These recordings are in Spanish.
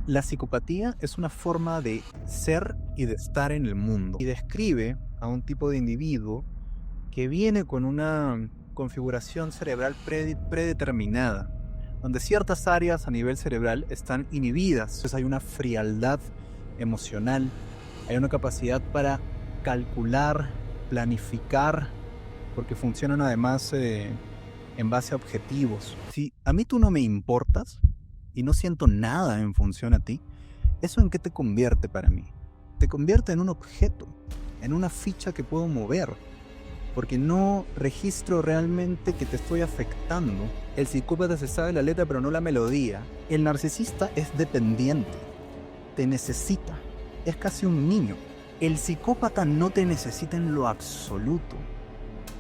La psicopatía es una forma de ser y de estar en el mundo y describe a un tipo de individuo que viene con una configuración cerebral predeterminada, donde ciertas áreas a nivel cerebral están inhibidas. Entonces hay una frialdad emocional, hay una capacidad para calcular, planificar, porque funcionan además en base a objetivos. Si a mí tú no me importas y no siento nada en función a ti, ¿eso en qué te convierte para mí? Te convierte en un objeto, en una ficha que puedo mover, porque no registro realmente que te estoy afectando. El psicópata se sabe la letra pero no la melodía. El narcisista es dependiente, te necesita, es casi un niño. El psicópata no te necesita en lo absoluto.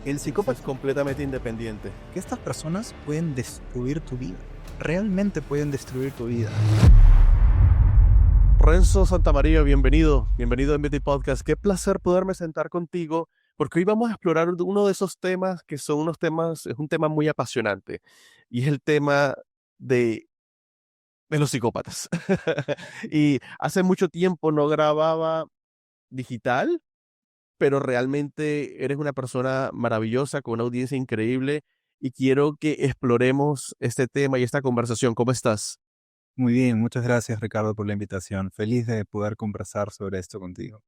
El Es psicópata, completamente independiente. que estas personas pueden destruir tu vida, realmente pueden destruir tu vida. Renzo Santamaría, bienvenido a MBT Podcast. Qué placer poderme sentar contigo, porque hoy vamos a explorar uno de esos temas que son es un tema muy apasionante, y es el tema de, de los psicópatas. Y hace mucho tiempo no grababa digital, pero realmente eres una persona maravillosa, con una audiencia increíble, y quiero que exploremos este tema y esta conversación. ¿Cómo estás? Muy bien, muchas gracias Ricardo por la invitación. Feliz de poder conversar sobre esto contigo.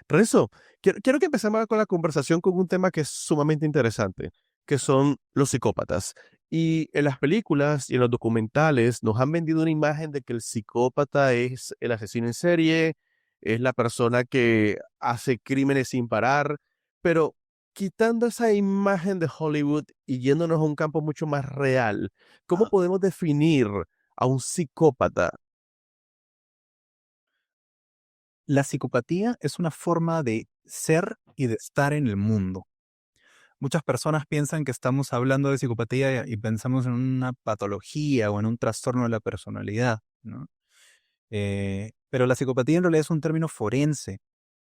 Renzo, quiero que empecemos con la conversación con un tema que es sumamente interesante, que son los psicópatas. Y en las películas y en los documentales nos han vendido una imagen de que el psicópata es el asesino en serie, es la persona que hace crímenes sin parar, pero quitando esa imagen de Hollywood y yéndonos a un campo mucho más real, ¿cómo podemos definir a un psicópata? La psicopatía es una forma de ser y de estar en el mundo. Muchas personas piensan que estamos hablando de psicopatía y pensamos en una patología o en un trastorno de la personalidad, ¿no? Pero la psicopatía en realidad es un término forense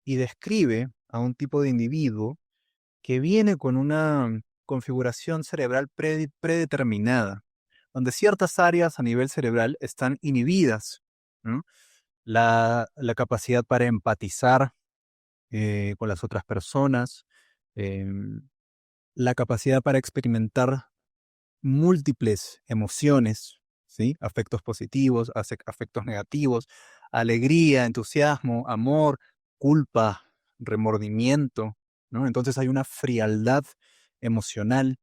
y describe a un tipo de individuo que viene con una configuración cerebral predeterminada, donde ciertas áreas a nivel cerebral están inhibidas, ¿no? La capacidad para empatizar con las otras personas, em, la capacidad para experimentar múltiples emociones, ¿sí? Afectos positivos, afectos negativos, alegría, entusiasmo, amor, culpa, remordimiento, ¿no? Entonces hay una frialdad emocional,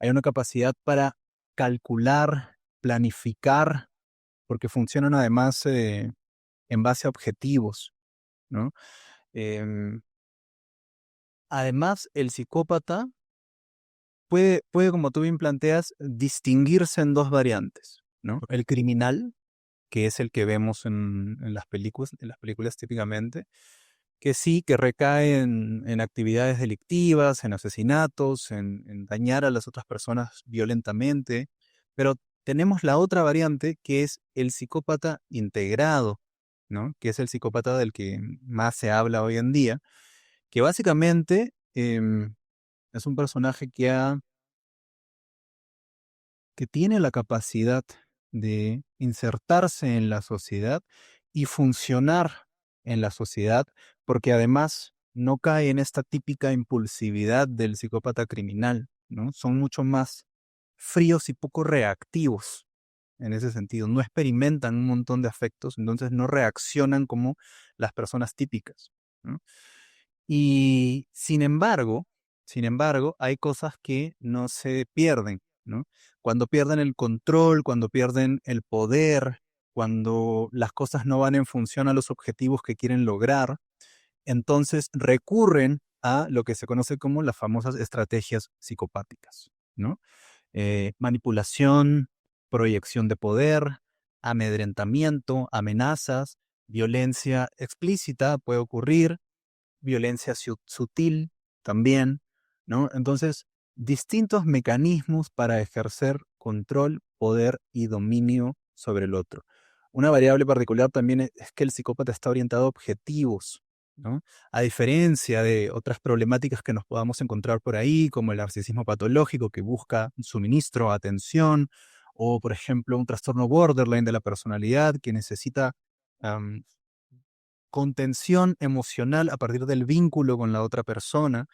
hay una capacidad para calcular, planificar, porque funcionan además en base a objetivos, ¿no? Em, Además, el psicópata puede, como tú bien planteas, distinguirse en dos variantes, ¿no? El criminal, que es el que vemos en las películas típicamente, que sí, que recae en actividades delictivas, en asesinatos, en dañar a las otras personas violentamente, pero tenemos la otra variante que es el psicópata integrado, ¿no? Que es el psicópata del que más se habla hoy en día, que básicamente es un personaje que tiene la capacidad de insertarse en la sociedad y funcionar en la sociedad, porque además no cae en esta típica impulsividad del psicópata criminal, ¿no? Son mucho más fríos y poco reactivos en ese sentido. No experimentan un montón de afectos, entonces no reaccionan como las personas típicas, ¿no? Y sin embargo, hay cosas que no se pierden, ¿no? Cuando pierden el control, cuando pierden el poder, cuando las cosas no van en función a los objetivos que quieren lograr, entonces recurren a lo que se conoce como las famosas estrategias psicopáticas, ¿no? Manipulación, proyección de poder, amedrentamiento, amenazas, violencia explícita puede ocurrir, violencia sutil también, ¿no? Entonces, distintos mecanismos para ejercer control, poder y dominio sobre el otro. Una variable particular también es que el psicópata está orientado a objetivos, ¿no? A diferencia de otras problemáticas que nos podamos encontrar por ahí, como el narcisismo patológico que busca suministro, atención, o por ejemplo un trastorno borderline de la personalidad que necesita am, contención emocional a partir del vínculo con la otra persona.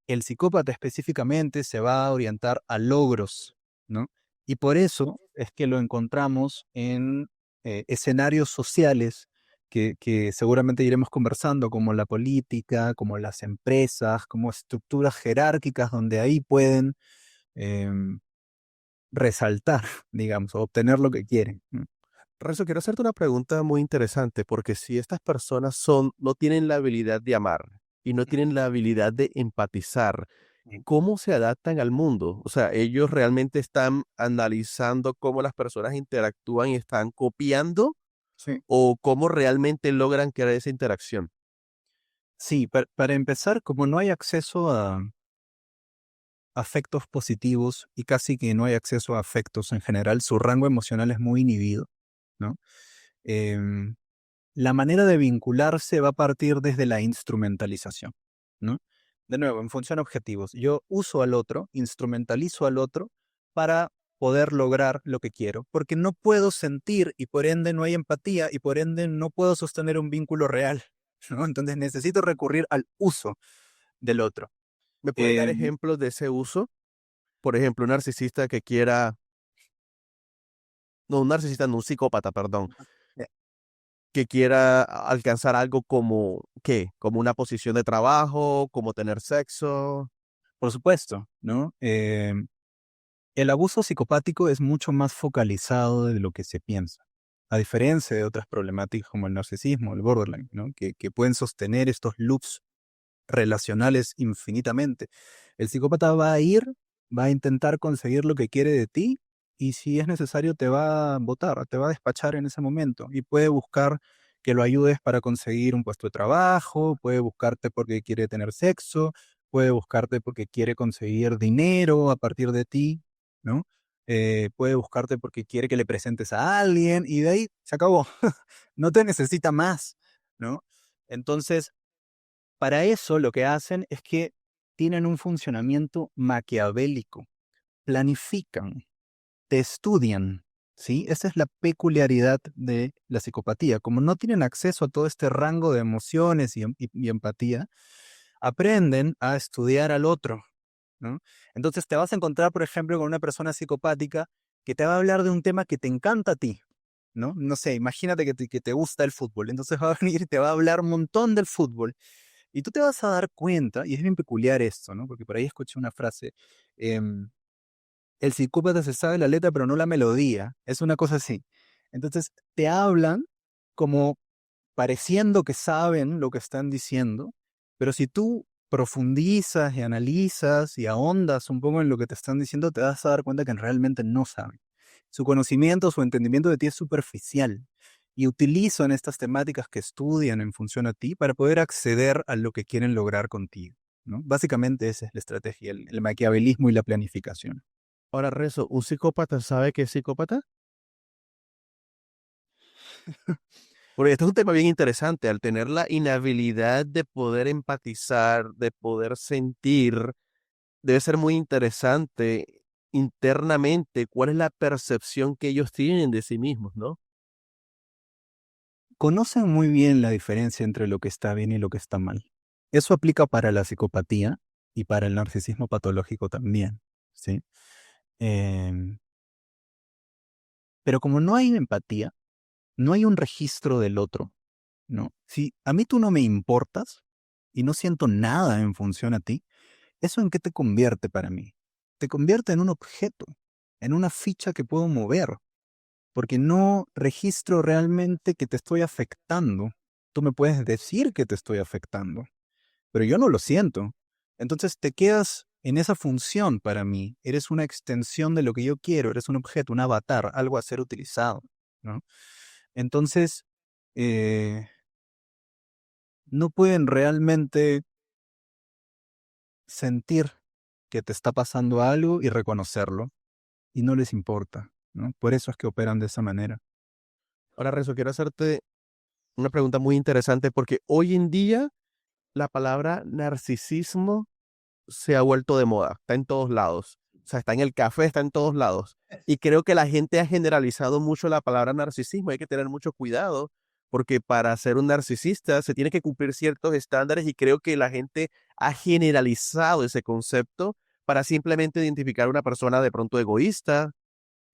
El psicópata específicamente se va a orientar a logros, ¿no? Y por eso es que lo encontramos en escenarios sociales que seguramente iremos conversando, como la política, como las empresas, como estructuras jerárquicas donde ahí pueden em, resaltar, digamos, o obtener lo que quieren. ¿No? Renzo, quiero hacerte una pregunta muy interesante, porque si estas personas no tienen la habilidad de amar y no tienen la habilidad de empatizar, Sí. ¿cómo se adaptan al mundo? O sea, ellos realmente están analizando cómo las personas interactúan y están copiando, Sí. o cómo realmente logran crear esa interacción. Sí, para empezar, como no hay acceso a afectos positivos y casi que no hay acceso a afectos en general, su rango emocional es muy inhibido, ¿no? Em, la manera de vincularse va a partir desde la instrumentalización, ¿no? De nuevo, en función a objetivos. Yo uso al otro, instrumentalizo al otro para poder lograr lo que quiero, porque no puedo sentir y por ende no hay empatía y por ende no puedo sostener un vínculo real, ¿no? Entonces necesito recurrir al uso del otro. ¿Me puedes dar Em, ejemplos de ese uso? Por ejemplo, un narcisista que quiera, no, un narcisista, no, un psicópata, perdón, eh, que quiera alcanzar algo como, ¿qué? Como una posición de trabajo, como tener sexo. por supuesto, ¿no? El abuso psicopático es mucho más focalizado de lo que se piensa, a diferencia de otras problemáticas como el narcisismo, el borderline, ¿no? Que pueden sostener estos loops relacionales infinitamente. El psicópata va a ir, va a intentar conseguir lo que quiere de ti y si es necesario te va a votar, te va a despachar en ese momento y puede buscar que lo ayudes para conseguir un puesto de trabajo, puede buscarte porque quiere tener sexo, puede buscarte porque quiere conseguir dinero a partir de ti, ¿no? Puede buscarte porque quiere que le presentes a alguien y de ahí se acabó. No te necesita más, ¿no? Entonces, para eso lo que hacen es que tienen un funcionamiento maquiavélico, planifican, te estudian, ¿sí? Esa es la peculiaridad de la psicopatía. Como no tienen acceso a todo este rango de emociones y empatía, aprenden a estudiar al otro, ¿no? Entonces te vas a encontrar, por ejemplo, con una persona psicopática que te va a hablar de un tema que te encanta a ti, ¿no? No sé, imagínate que te gusta el fútbol, entonces va a venir y te va a hablar un montón del fútbol y tú te vas a dar cuenta, y es bien peculiar esto, ¿no? Porque por ahí escuché una frase, em, el psicópata se sabe la letra pero no la melodía, es una cosa así. Entonces te hablan como pareciendo que saben lo que están diciendo, pero si tú profundizas y analizas y ahondas un poco en lo que te están diciendo, te vas a dar cuenta que realmente no saben. Su conocimiento, su entendimiento de ti es superficial y utilizan estas temáticas que estudian en función a ti para poder acceder a lo que quieren lograr contigo, ¿no? Básicamente esa es la estrategia, el maquiavelismo y la planificación. Ahora, Renzo, ¿un psicópata sabe que es psicópata? Porque este es un tema bien interesante. Al tener la inhabilidad de poder empatizar, de poder sentir, debe ser muy interesante internamente cuál es la percepción que ellos tienen de sí mismos, ¿no? Conocen muy bien la diferencia entre lo que está bien y lo que está mal. Eso aplica para la psicopatía y para el narcisismo patológico también, ¿sí? Em, pero como no hay empatía, no hay un registro del otro, ¿no? Si a mí tú no me importas y no siento nada en función a ti, ¿eso en qué te convierte para mí? Te convierte en un objeto, en una ficha que puedo mover, porque no registro realmente que te estoy afectando. Tú me puedes decir que te estoy afectando, pero yo no lo siento. Entonces te quedas en esa función para mí. Eres una extensión de lo que yo quiero, eres un objeto, un avatar, algo a ser utilizado, ¿no? Entonces, eh, no pueden realmente sentir que te está pasando algo y reconocerlo, y no les importa, ¿no? Por eso es que operan de esa manera. Ahora, Renzo, quiero hacerte una pregunta muy interesante porque hoy en día la palabra narcisismo se ha vuelto de moda, está en todos lados. sea, está en el café, está en todos lados. Y creo que la gente ha generalizado mucho la palabra narcisismo. Hay que tener mucho cuidado porque para ser un narcisista se tiene que cumplir ciertos estándares y creo que la gente ha generalizado ese concepto para simplemente identificar a una persona de pronto egoísta,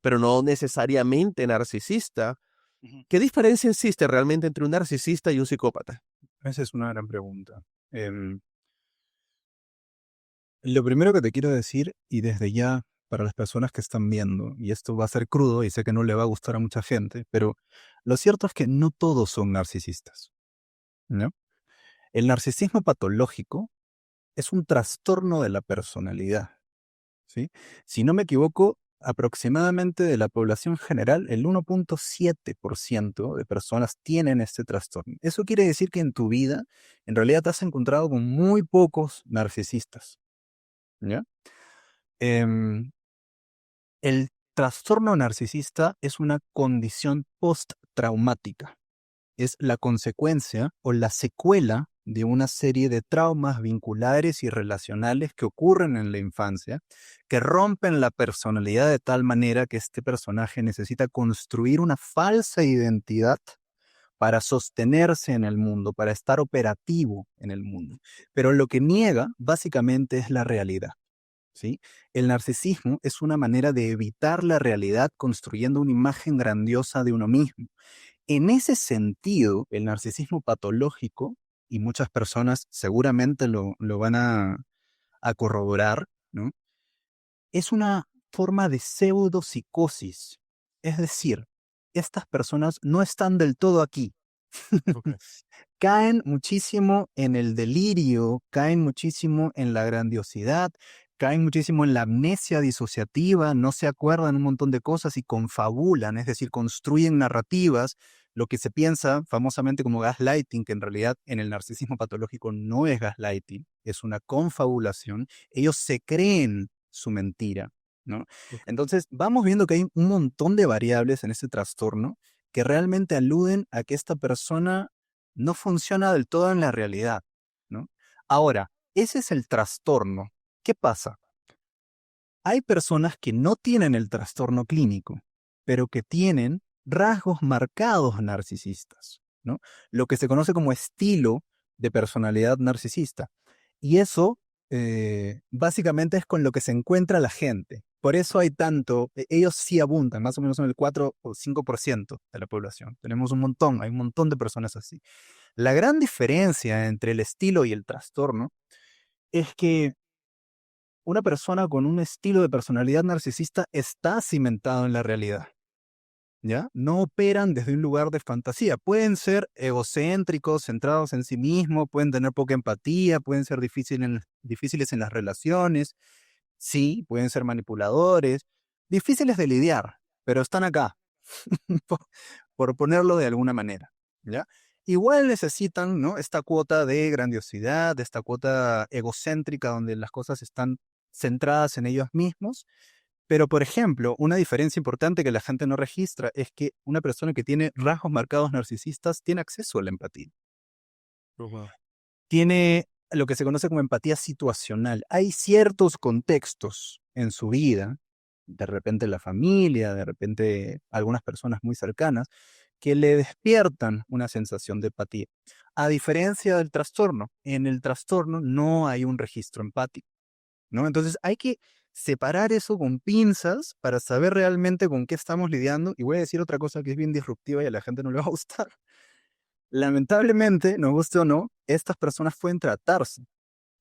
pero no necesariamente narcisista. Ujú. ¿Qué diferencia existe realmente entre un narcisista y un psicópata? Esa es una gran pregunta. Lo primero que te quiero decir, y desde ya para las personas que están viendo, y esto va a ser crudo y sé que no le va a gustar a mucha gente, pero lo cierto es que no todos son narcisistas, ¿no? El narcisismo patológico es un trastorno de la personalidad, ¿sí? Si no me equivoco, aproximadamente de la población general, el 1.7% de personas tienen este trastorno. Eso quiere decir que en tu vida, en realidad te has encontrado con muy pocos narcisistas, ¿ya? Em, el trastorno narcisista es una condición postraumática. Es la consecuencia o la secuela de una serie de traumas vinculares y relacionales que ocurren en la infancia, que rompen la personalidad de tal manera que este personaje necesita construir una falsa identidad para sostenerse en el mundo, para estar operativo en el mundo. Pero lo que niega básicamente es la realidad. ¿Sí? El narcisismo es una manera de evitar la realidad construyendo una imagen grandiosa de uno mismo. En ese sentido, el narcisismo patológico, y muchas personas seguramente lo van a corroborar, ¿no? Es una forma de pseudopsicosis. Es decir, estas personas no están del todo aquí. Ok. Caen muchísimo en el delirio, caen muchísimo en la grandiosidad, caen muchísimo en la amnesia disociativa, no se acuerdan un montón de cosas y confabulan, es decir, construyen narrativas, lo que se piensa famosamente como gaslighting, que en realidad en el narcisismo patológico no es gaslighting, es una confabulación. Ellos se creen su mentira, ¿no? Ok. Entonces, vamos viendo que hay un montón de variables en este trastorno que realmente aluden a que esta persona no funciona del todo en la realidad, ¿no? Ahora, ese es el trastorno. ¿Qué pasa? Hay personas que no tienen el trastorno clínico, pero que tienen rasgos marcados narcisistas, ¿no? Lo que se conoce como estilo de personalidad narcisista. Y eso básicamente es con lo que se encuentra la gente. Por eso hay tanto, ellos sí abundan, más o menos en el 4 o 5% de la población. Tenemos un montón, hay un montón de personas así. La gran diferencia entre el estilo y el trastorno es que una persona con un estilo de personalidad narcisista está cimentado en la realidad, ¿ya? No operan desde un lugar de fantasía. Pueden ser egocéntricos, centrados en sí mismos, pueden tener poca empatía, pueden ser difíciles en las relaciones, sí, pueden ser manipuladores, difíciles de lidiar, pero están acá, por, por ponerlo de alguna manera, ¿ya? Igual necesitan, ¿no? Esta cuota de grandiosidad, esta cuota egocéntrica donde las cosas están centradas en ellos mismos. Pero, por ejemplo, una diferencia importante que la gente no registra es que una persona que tiene rasgos marcados narcisistas tiene acceso a la empatía. Oh, wow. Tiene lo que se conoce como empatía situacional. Hay ciertos contextos en su vida, de repente la familia, de repente algunas personas muy cercanas, que le despiertan una sensación de empatía. A diferencia del trastorno, en el trastorno no hay un registro empático, ¿no? Entonces hay que separar eso con pinzas para saber realmente con qué estamos lidiando. Y voy a decir otra cosa que es bien disruptiva y a la gente no le va a gustar. Lamentablemente, nos guste o no, estas personas pueden tratarse.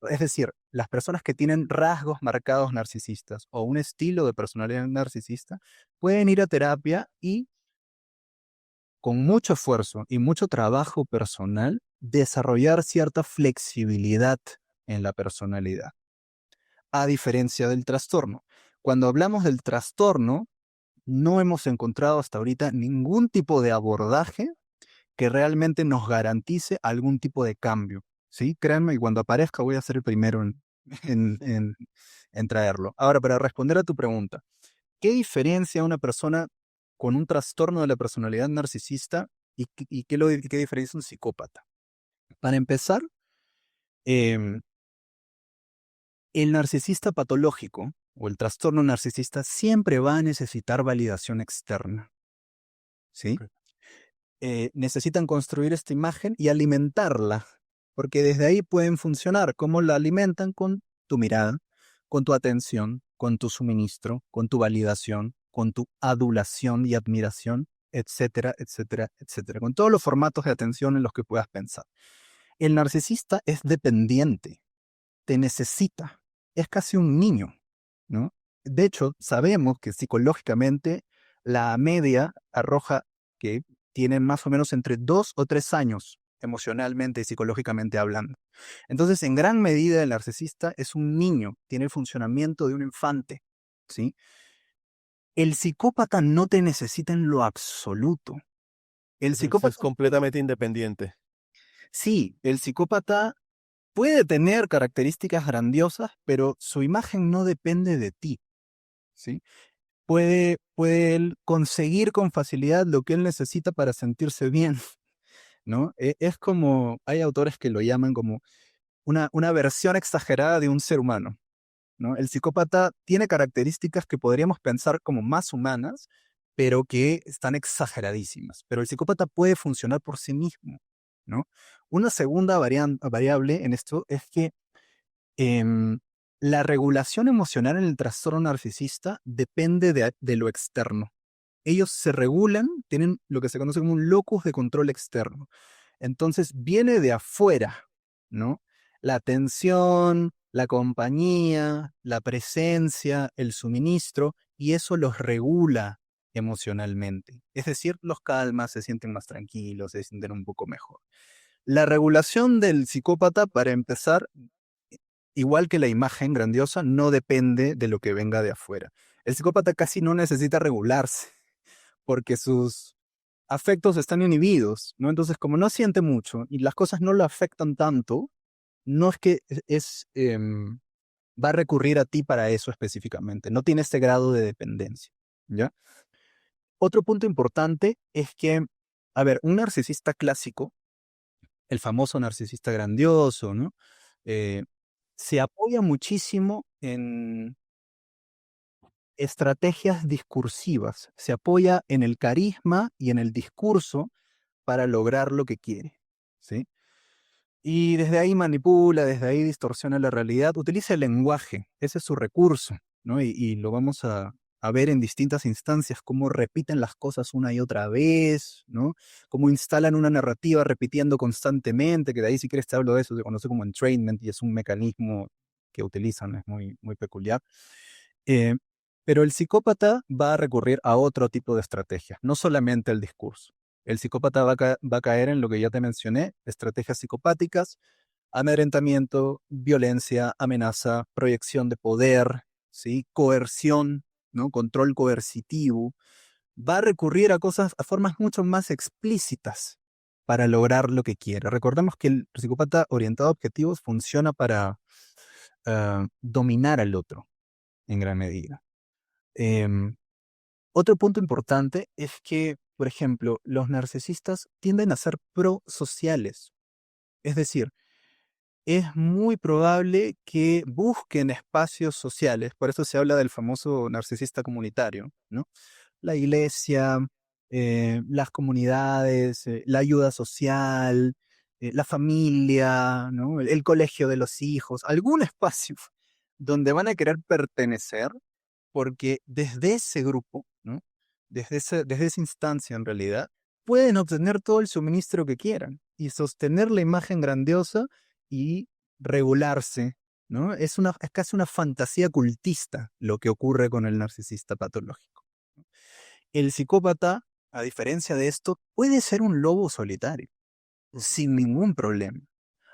Es decir, las personas que tienen rasgos marcados narcisistas o un estilo de personalidad narcisista pueden ir a terapia y con mucho esfuerzo y mucho trabajo personal desarrollar cierta flexibilidad en la personalidad, a diferencia del trastorno. Cuando hablamos del trastorno, no hemos encontrado hasta ahorita ningún tipo de abordaje que realmente nos garantice algún tipo de cambio, ¿sí? Créanme, y cuando aparezca voy a ser el primero en, en- en traerlo. Ahora, para responder a tu pregunta, ¿qué diferencia una persona con un trastorno de la personalidad narcisista y qué diferencia un psicópata? Para empezar, em, el narcisista patológico o el trastorno narcisista siempre va a necesitar validación externa, ¿sí? Ok. Necesitan construir esta imagen y alimentarla, porque desde ahí pueden funcionar. ¿Cómo la alimentan? Con tu mirada, con tu atención, con tu suministro, con tu validación, con tu adulación y admiración, etcétera, etcétera, etcétera, con todos los formatos de atención en los que puedas pensar. El narcisista es dependiente, te necesita, es casi un niño, ¿no? De hecho, sabemos que psicológicamente la media arroja que tienen más o menos entre 2 o 3 años emocionalmente y psicológicamente hablando. Entonces, en gran medida, el narcisista es un niño, tiene el funcionamiento de un infante, ¿sí? El psicópata no te necesita en lo absoluto. El Es psicópata, completamente independiente. sí, el psicópata puede tener características grandiosas, pero su imagen no depende de ti, ¿sí? Puede él conseguir con facilidad lo que él necesita para sentirse bien, ¿no? Es como, hay autores que lo llaman como una versión exagerada de un ser humano, ¿no? El psicópata tiene características que podríamos pensar como más humanas, pero que están exageradísimas. Pero el psicópata puede funcionar por sí mismo, ¿no? Una segunda variable en esto es que em, la regulación emocional en el trastorno narcisista depende de lo externo. Ellos se regulan, tienen lo que se conoce como un locus de control externo. Entonces viene de afuera, ¿no? La atención, la compañía, la presencia, el suministro, y eso los regula emocionalmente. Es decir, los calma, se sienten más tranquilos, se sienten un poco mejor. La regulación del psicópata, para empezar, igual que la imagen grandiosa, no depende de lo que venga de afuera. El psicópata casi no necesita regularse, porque sus afectos están inhibidos, ¿no? Entonces, como no siente mucho y las cosas no lo afectan tanto, no es que va a recurrir a ti para eso específicamente, no tiene este grado de dependencia, ¿ya? Otro punto importante es que, a ver, un narcisista clásico, el famoso narcisista grandioso, ¿no? Eh, se apoya muchísimo en estrategias discursivas, se apoya en el carisma y en el discurso para lograr lo que quiere, ¿sí? Y desde ahí manipula, desde ahí distorsiona la realidad, utiliza el lenguaje, ese es su recurso, ¿no? Y lo vamos a ver en distintas instancias, cómo repiten las cosas una y otra vez, ¿no? Cómo instalan una narrativa repitiendo constantemente, que de ahí si quieres te hablo de eso, se conoce como entrainment y es un mecanismo que utilizan, es muy, muy peculiar. Eh, pero el psicópata va a recurrir a otro tipo de estrategias, no solamente el discurso. El psicópata va a caer en lo que ya te mencioné, estrategias psicopáticas, amedrentamiento, violencia, amenaza, proyección de poder, ¿sí? Coerción, ¿no? Control coercitivo. Va a recurrir a cosas, a formas mucho más explícitas para lograr lo que quiere. Recordemos que el psicópata orientado a objetivos funciona para dominar al otro en gran medida. Em, Otro punto importante es que, por ejemplo, los narcisistas tienden a ser prosociales. Es decir, es muy probable que busquen espacios sociales, por eso se habla del famoso narcisista comunitario, ¿no? La iglesia, las comunidades, la ayuda social, la familia, ¿no? El colegio de los hijos, algún espacio donde van a querer pertenecer porque desde ese grupo, ¿no? Desde esa instancia en realidad, pueden obtener todo el suministro que quieran y sostener la imagen grandiosa y regularse, ¿no? Es casi una fantasía cultista lo que ocurre con el narcisista patológico. El psicópata, a diferencia de esto, puede ser un lobo solitario, Ujú. sin ningún problema.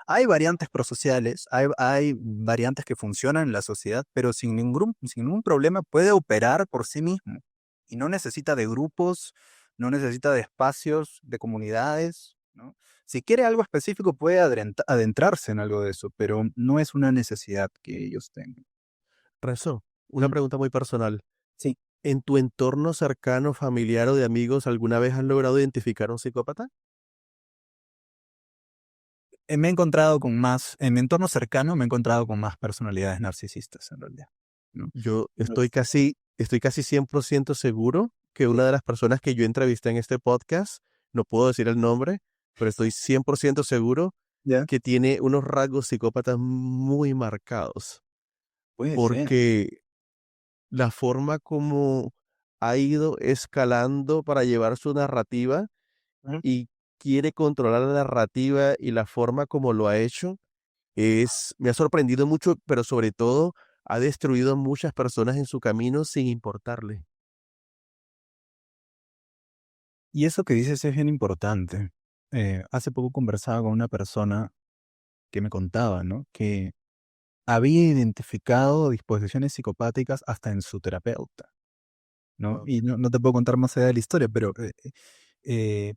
Hay variantes prosociales, hay variantes que funcionan en la sociedad, pero sin ningún problema puede operar por sí mismo. Y no necesita de grupos, no necesita de espacios, de comunidades, ¿no? Si quiere algo específico puede adentrarse en algo de eso, pero no es una necesidad que ellos tengan. Rezo, una Mm, pregunta muy personal. sí. ¿En tu entorno cercano, familiar o de amigos, alguna vez has logrado identificar a un psicópata? Me he encontrado con más, en mi entorno cercano me he encontrado con más personalidades narcisistas en realidad. ¿no? Yo Entonces, estoy casi 100% seguro que una de las personas que yo entrevisté en este podcast, no puedo decir el nombre, pero estoy 100% seguro ya, que tiene unos rasgos psicópatas muy marcados, puede ser. porque la forma como ha ido escalando para llevar su narrativa Ujú. y quiere controlar la narrativa y la forma como lo ha hecho me ha sorprendido mucho, pero sobre todo ha destruido a muchas personas en su camino sin importarle. Y eso que dices es bien importante. Hace poco conversaba con una persona que me contaba, ¿no? Que había identificado disposiciones psicopáticas hasta en su terapeuta, ¿no? Wow. Y no te puedo contar más allá de la historia, pero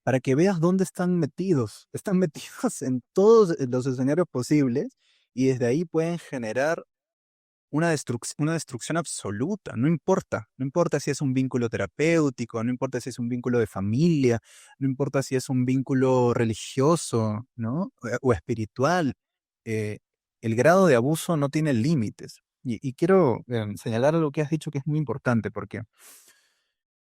para que veas dónde están metidos. Están metidos en todos los escenarios posibles y desde ahí pueden generar una destrucción absoluta. No importa si es un vínculo terapéutico, no importa si es un vínculo de familia, no importa si es un vínculo religioso, ¿no? O espiritual. eh, el grado de abuso no tiene límites. Y quiero señalar algo que has dicho que es muy importante, porque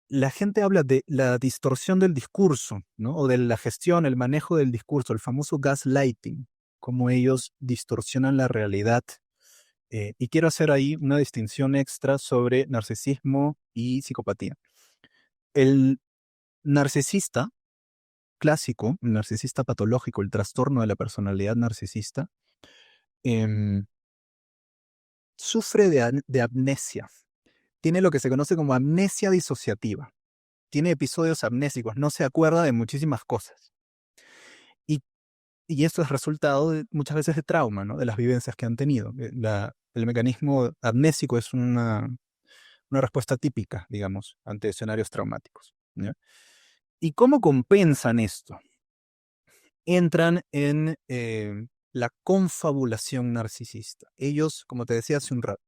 la gente habla de la distorsión del discurso, ¿no? O de la gestión, el manejo del discurso, el famoso gaslighting, cómo ellos distorsionan la realidad. Y quiero hacer ahí una distinción extra sobre narcisismo y psicopatía. El narcisista clásico, el narcisista patológico, el trastorno de la personalidad narcisista, em, sufre de amnesia. Tiene lo que se conoce como amnesia disociativa. Tiene episodios amnésicos, no se acuerda de muchísimas cosas. Y, y esto es resultado muchas veces de trauma, ¿no? De las vivencias que han tenido. El mecanismo amnésico es una respuesta típica, digamos, ante escenarios traumáticos, ¿ya? ¿Y cómo compensan esto? Entran en la confabulación narcisista. Ellos, como te decía hace un rato,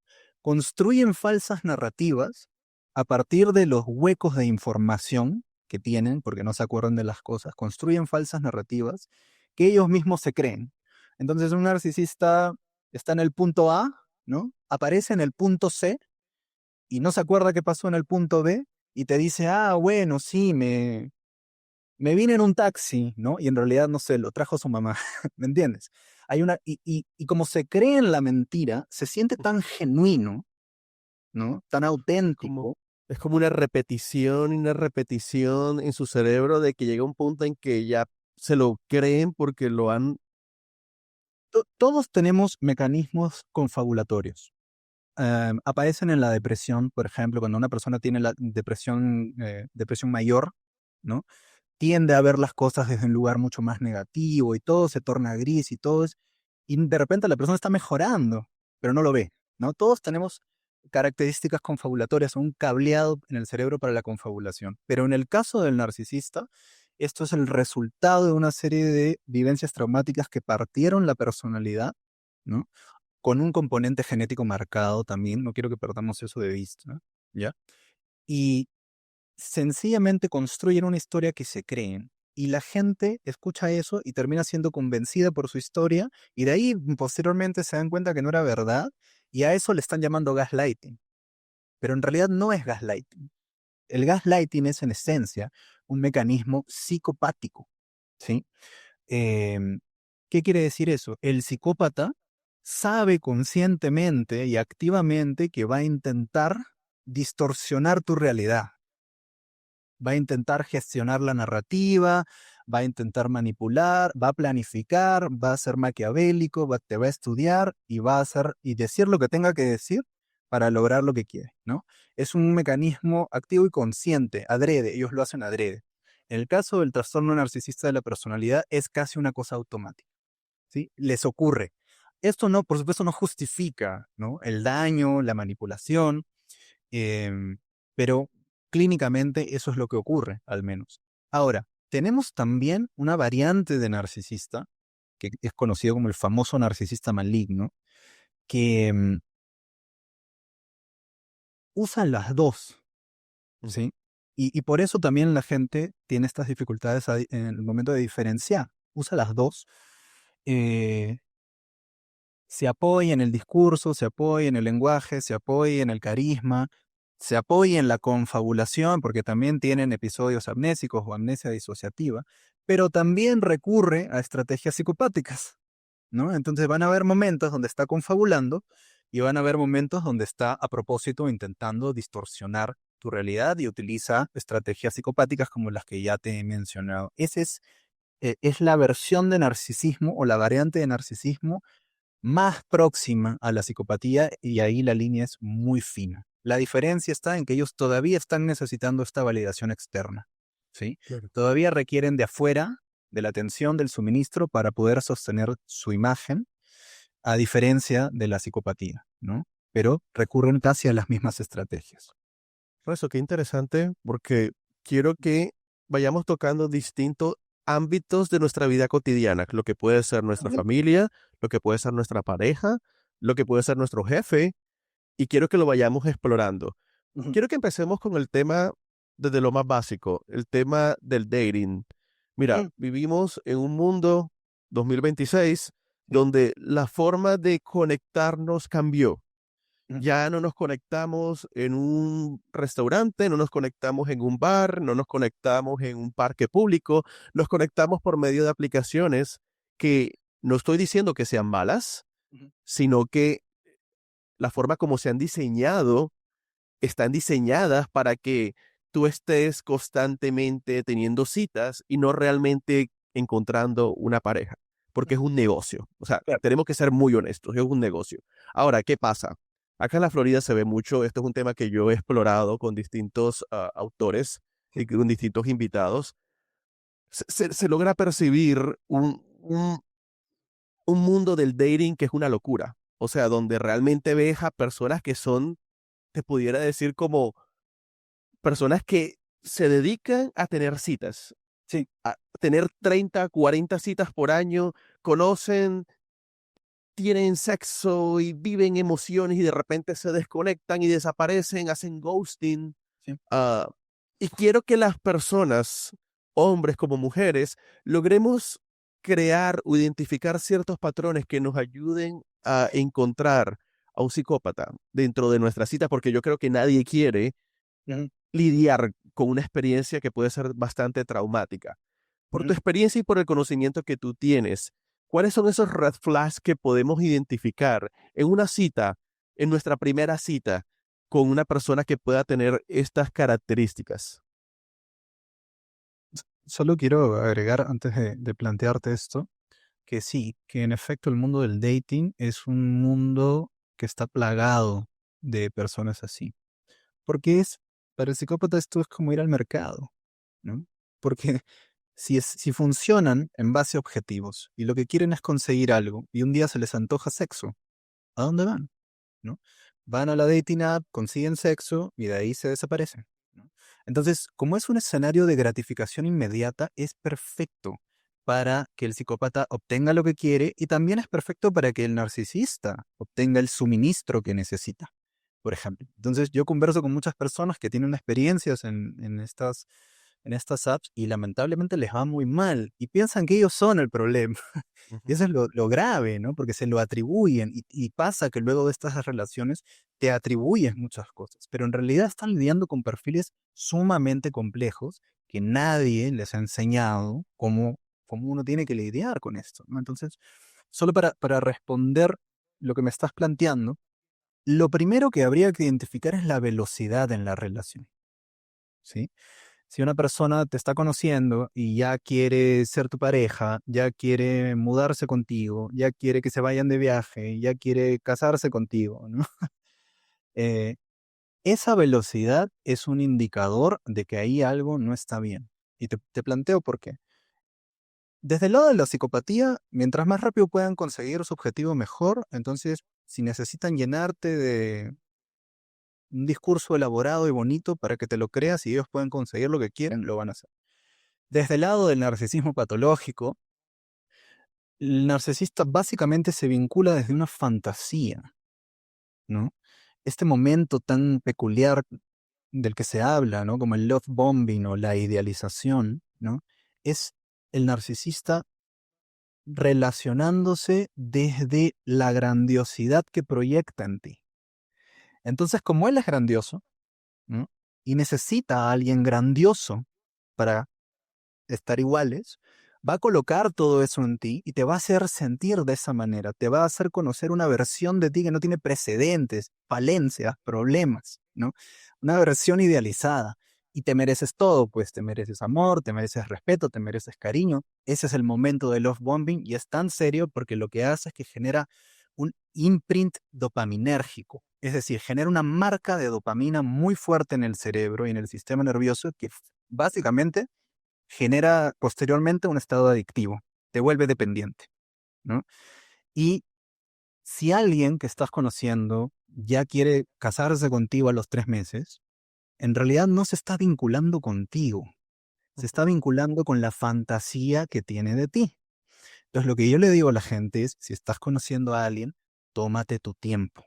construyen falsas narrativas a partir de los huecos de información que tienen, porque no se acuerdan de las cosas, construyen falsas narrativas que ellos mismos se creen. Entonces un narcisista está en el punto A, ¿no? Aparece en el punto C y no se acuerda qué pasó en el punto B y te dice, ah, bueno, sí, me vine en un taxi, ¿no? Y en realidad, no sé, lo trajo su mamá, ¿me entiendes? Y como se cree en la mentira, se siente tan genuino, ¿no? Tan Como, auténtico. es como una repetición en su cerebro de que llega un punto en que ya se lo creen porque lo han... Todos tenemos mecanismos confabulatorios. Aparecen en la depresión, por ejemplo, cuando una persona tiene la depresión mayor, ¿no? Tiende a ver las cosas desde un lugar mucho más negativo y todo se torna gris y de repente la persona está mejorando, pero no lo ve, ¿no? Todos tenemos características confabulatorias, un cableado en el cerebro para la confabulación, pero en el caso del narcisista, esto es el resultado de una serie de vivencias traumáticas que partieron la personalidad, ¿no? Con un componente genético marcado también, no quiero que perdamos eso de vista, ¿ya? Y sencillamente construyen una historia que se creen. Y la gente escucha eso y termina siendo convencida por su historia y de ahí posteriormente se dan cuenta que no era verdad y a eso le están llamando gaslighting. Pero en realidad no es gaslighting. El gaslighting es en esencia un mecanismo psicopático, ¿sí? Em, ¿Qué quiere decir eso? El psicópata sabe conscientemente y activamente que va a intentar distorsionar tu realidad, va a intentar gestionar la narrativa, va a intentar manipular, va a planificar, va a ser maquiavélico, te va a estudiar y va a hacer y decir lo que tenga que decir para lograr lo que quiere, ¿no? Es un mecanismo activo y consciente, adrede, ellos lo hacen adrede. En el caso del trastorno narcisista de la personalidad es casi una cosa automática, ¿sí? Les ocurre. Esto no, por supuesto, no justifica, ¿no? El daño, la manipulación, Em, pero clínicamente eso es lo que ocurre, al menos. Ahora, tenemos también una variante de narcisista, que es conocido como el famoso narcisista maligno, que usa las dos, Mm. ¿sí? Y por eso también la gente tiene estas dificultades en el momento de diferenciar. Usa las dos. eh, se apoya en el discurso, se apoya en el lenguaje, se apoya en el carisma, se apoya en la confabulación, porque también tienen episodios amnésicos o amnesia disociativa, pero también recurre a estrategias psicopáticas, ¿no? Entonces van a haber momentos donde está confabulando y van a haber momentos donde está a propósito intentando distorsionar tu realidad y utiliza estrategias psicopáticas como las que ya te he mencionado. Es la versión de narcisismo o la variante de narcisismo más próxima a la psicopatía y ahí la línea es muy fina. La diferencia está en que ellos todavía están necesitando esta validación externa, ¿sí? Claro. Todavía requieren de afuera, de la atención del suministro para poder sostener su imagen, a diferencia de la psicopatía, ¿no? Pero recurren casi a las mismas estrategias. Por eso, qué interesante, porque quiero que vayamos tocando distintos ámbitos de nuestra vida cotidiana, lo que puede ser nuestra Ujú, familia, lo que puede ser nuestra pareja, lo que puede ser nuestro jefe, y quiero que lo vayamos explorando. ujú, Quiero que empecemos con el tema desde lo más básico, el tema del dating. Mira, ujú, vivimos en un mundo 2026 sí, donde la forma de conectarnos cambió. ujú, Ya no nos conectamos en un restaurante, no nos conectamos en un bar, no nos conectamos en un parque público, nos conectamos por medio de aplicaciones que no estoy diciendo que sean malas, ujú, sino que la forma como se han diseñado, están diseñadas para que tú estés constantemente teniendo citas y no realmente encontrando una pareja, porque es ujú. un negocio. O sea, Claro. tenemos que ser muy honestos, es un negocio. Ahora, ¿qué pasa? Acá en la Florida se ve mucho, esto es un tema que yo he explorado con distintos autores y con distintos invitados. Se logra percibir un mundo del dating que es una locura. O sea, donde realmente ves a personas que son, te pudiera decir, como personas que se dedican a tener citas, Sí, a tener 30, 40 citas por año, conocen, tienen sexo y viven emociones y de repente se desconectan y desaparecen, hacen ghosting. sí. ah, y quiero que las personas, hombres como mujeres, logremos crear o identificar ciertos patrones que nos ayuden a encontrar a un psicópata dentro de nuestra cita, porque yo creo que nadie quiere Ujú, lidiar con una experiencia que puede ser bastante traumática. Por tu ujú. experiencia y por el conocimiento que tú tienes, ¿cuáles son esos red flags que podemos identificar en una cita, en nuestra primera cita, con una persona que pueda tener estas características? Solo quiero agregar antes de plantearte esto, que sí, que en efecto el mundo del dating es un mundo que está plagado de personas así. Porque para el psicópata esto es como ir al mercado, ¿no? Porque si funcionan en base a objetivos y lo que quieren es conseguir algo y un día se les antoja sexo, ¿a dónde van? ¿No? Van a la dating app, consiguen sexo y de ahí se desaparecen, ¿no? Entonces, como es un escenario de gratificación inmediata, es perfecto para que el psicópata obtenga lo que quiere y también es perfecto para que el narcisista obtenga el suministro que necesita, por ejemplo. Entonces, yo converso con muchas personas que tienen experiencias en estas apps y lamentablemente les va muy mal y piensan que ellos son el problema. Y Ujú. eso es lo grave, ¿no? Porque se lo atribuyen y pasa que luego de estas relaciones te atribuyes muchas cosas, pero en realidad están lidiando con perfiles sumamente complejos que nadie les ha enseñado cómo uno tiene que lidiar con esto, ¿no? Entonces, solo para responder lo que me estás planteando, lo primero que habría que identificar es la velocidad en la relación, ¿sí? Si una persona te está conociendo y ya quiere ser tu pareja, ya quiere mudarse contigo, ya quiere que se vayan de viaje, ya quiere casarse contigo, ¿no? Eh, esa velocidad es un indicador de que ahí algo no está bien. Y te planteo por qué. Desde el lado de la psicopatía, mientras más rápido puedan conseguir su objetivo, mejor. Entonces, si necesitan llenarte de un discurso elaborado y bonito para que te lo creas y ellos puedan conseguir lo que quieren, lo van a hacer. Desde el lado del narcisismo patológico, el narcisista básicamente se vincula desde una fantasía, ¿no? Este momento tan peculiar del que se habla, ¿no? Como el love bombing o la idealización, ¿no? Es el narcisista relacionándose desde la grandiosidad que proyecta en ti. Entonces, como él es grandioso, ¿no? Y necesita a alguien grandioso para estar iguales, va a colocar todo eso en ti y te va a hacer sentir de esa manera, te va a hacer conocer una versión de ti que no tiene precedentes, falencias, problemas, ¿no? Una versión idealizada. Y te mereces todo, pues te mereces amor, te mereces respeto, te mereces cariño. Ese es el momento de love bombing y es tan serio porque lo que hace es que genera un imprint dopaminérgico. Es decir, genera una marca de dopamina muy fuerte en el cerebro y en el sistema nervioso que básicamente genera posteriormente un estado adictivo, te vuelve dependiente, ¿no? Y si alguien que estás conociendo ya quiere casarse contigo a los 3 meses, en realidad no se está vinculando contigo, se está vinculando con la fantasía que tiene de ti. Entonces, lo que yo le digo a la gente es, si estás conociendo a alguien, tómate tu tiempo,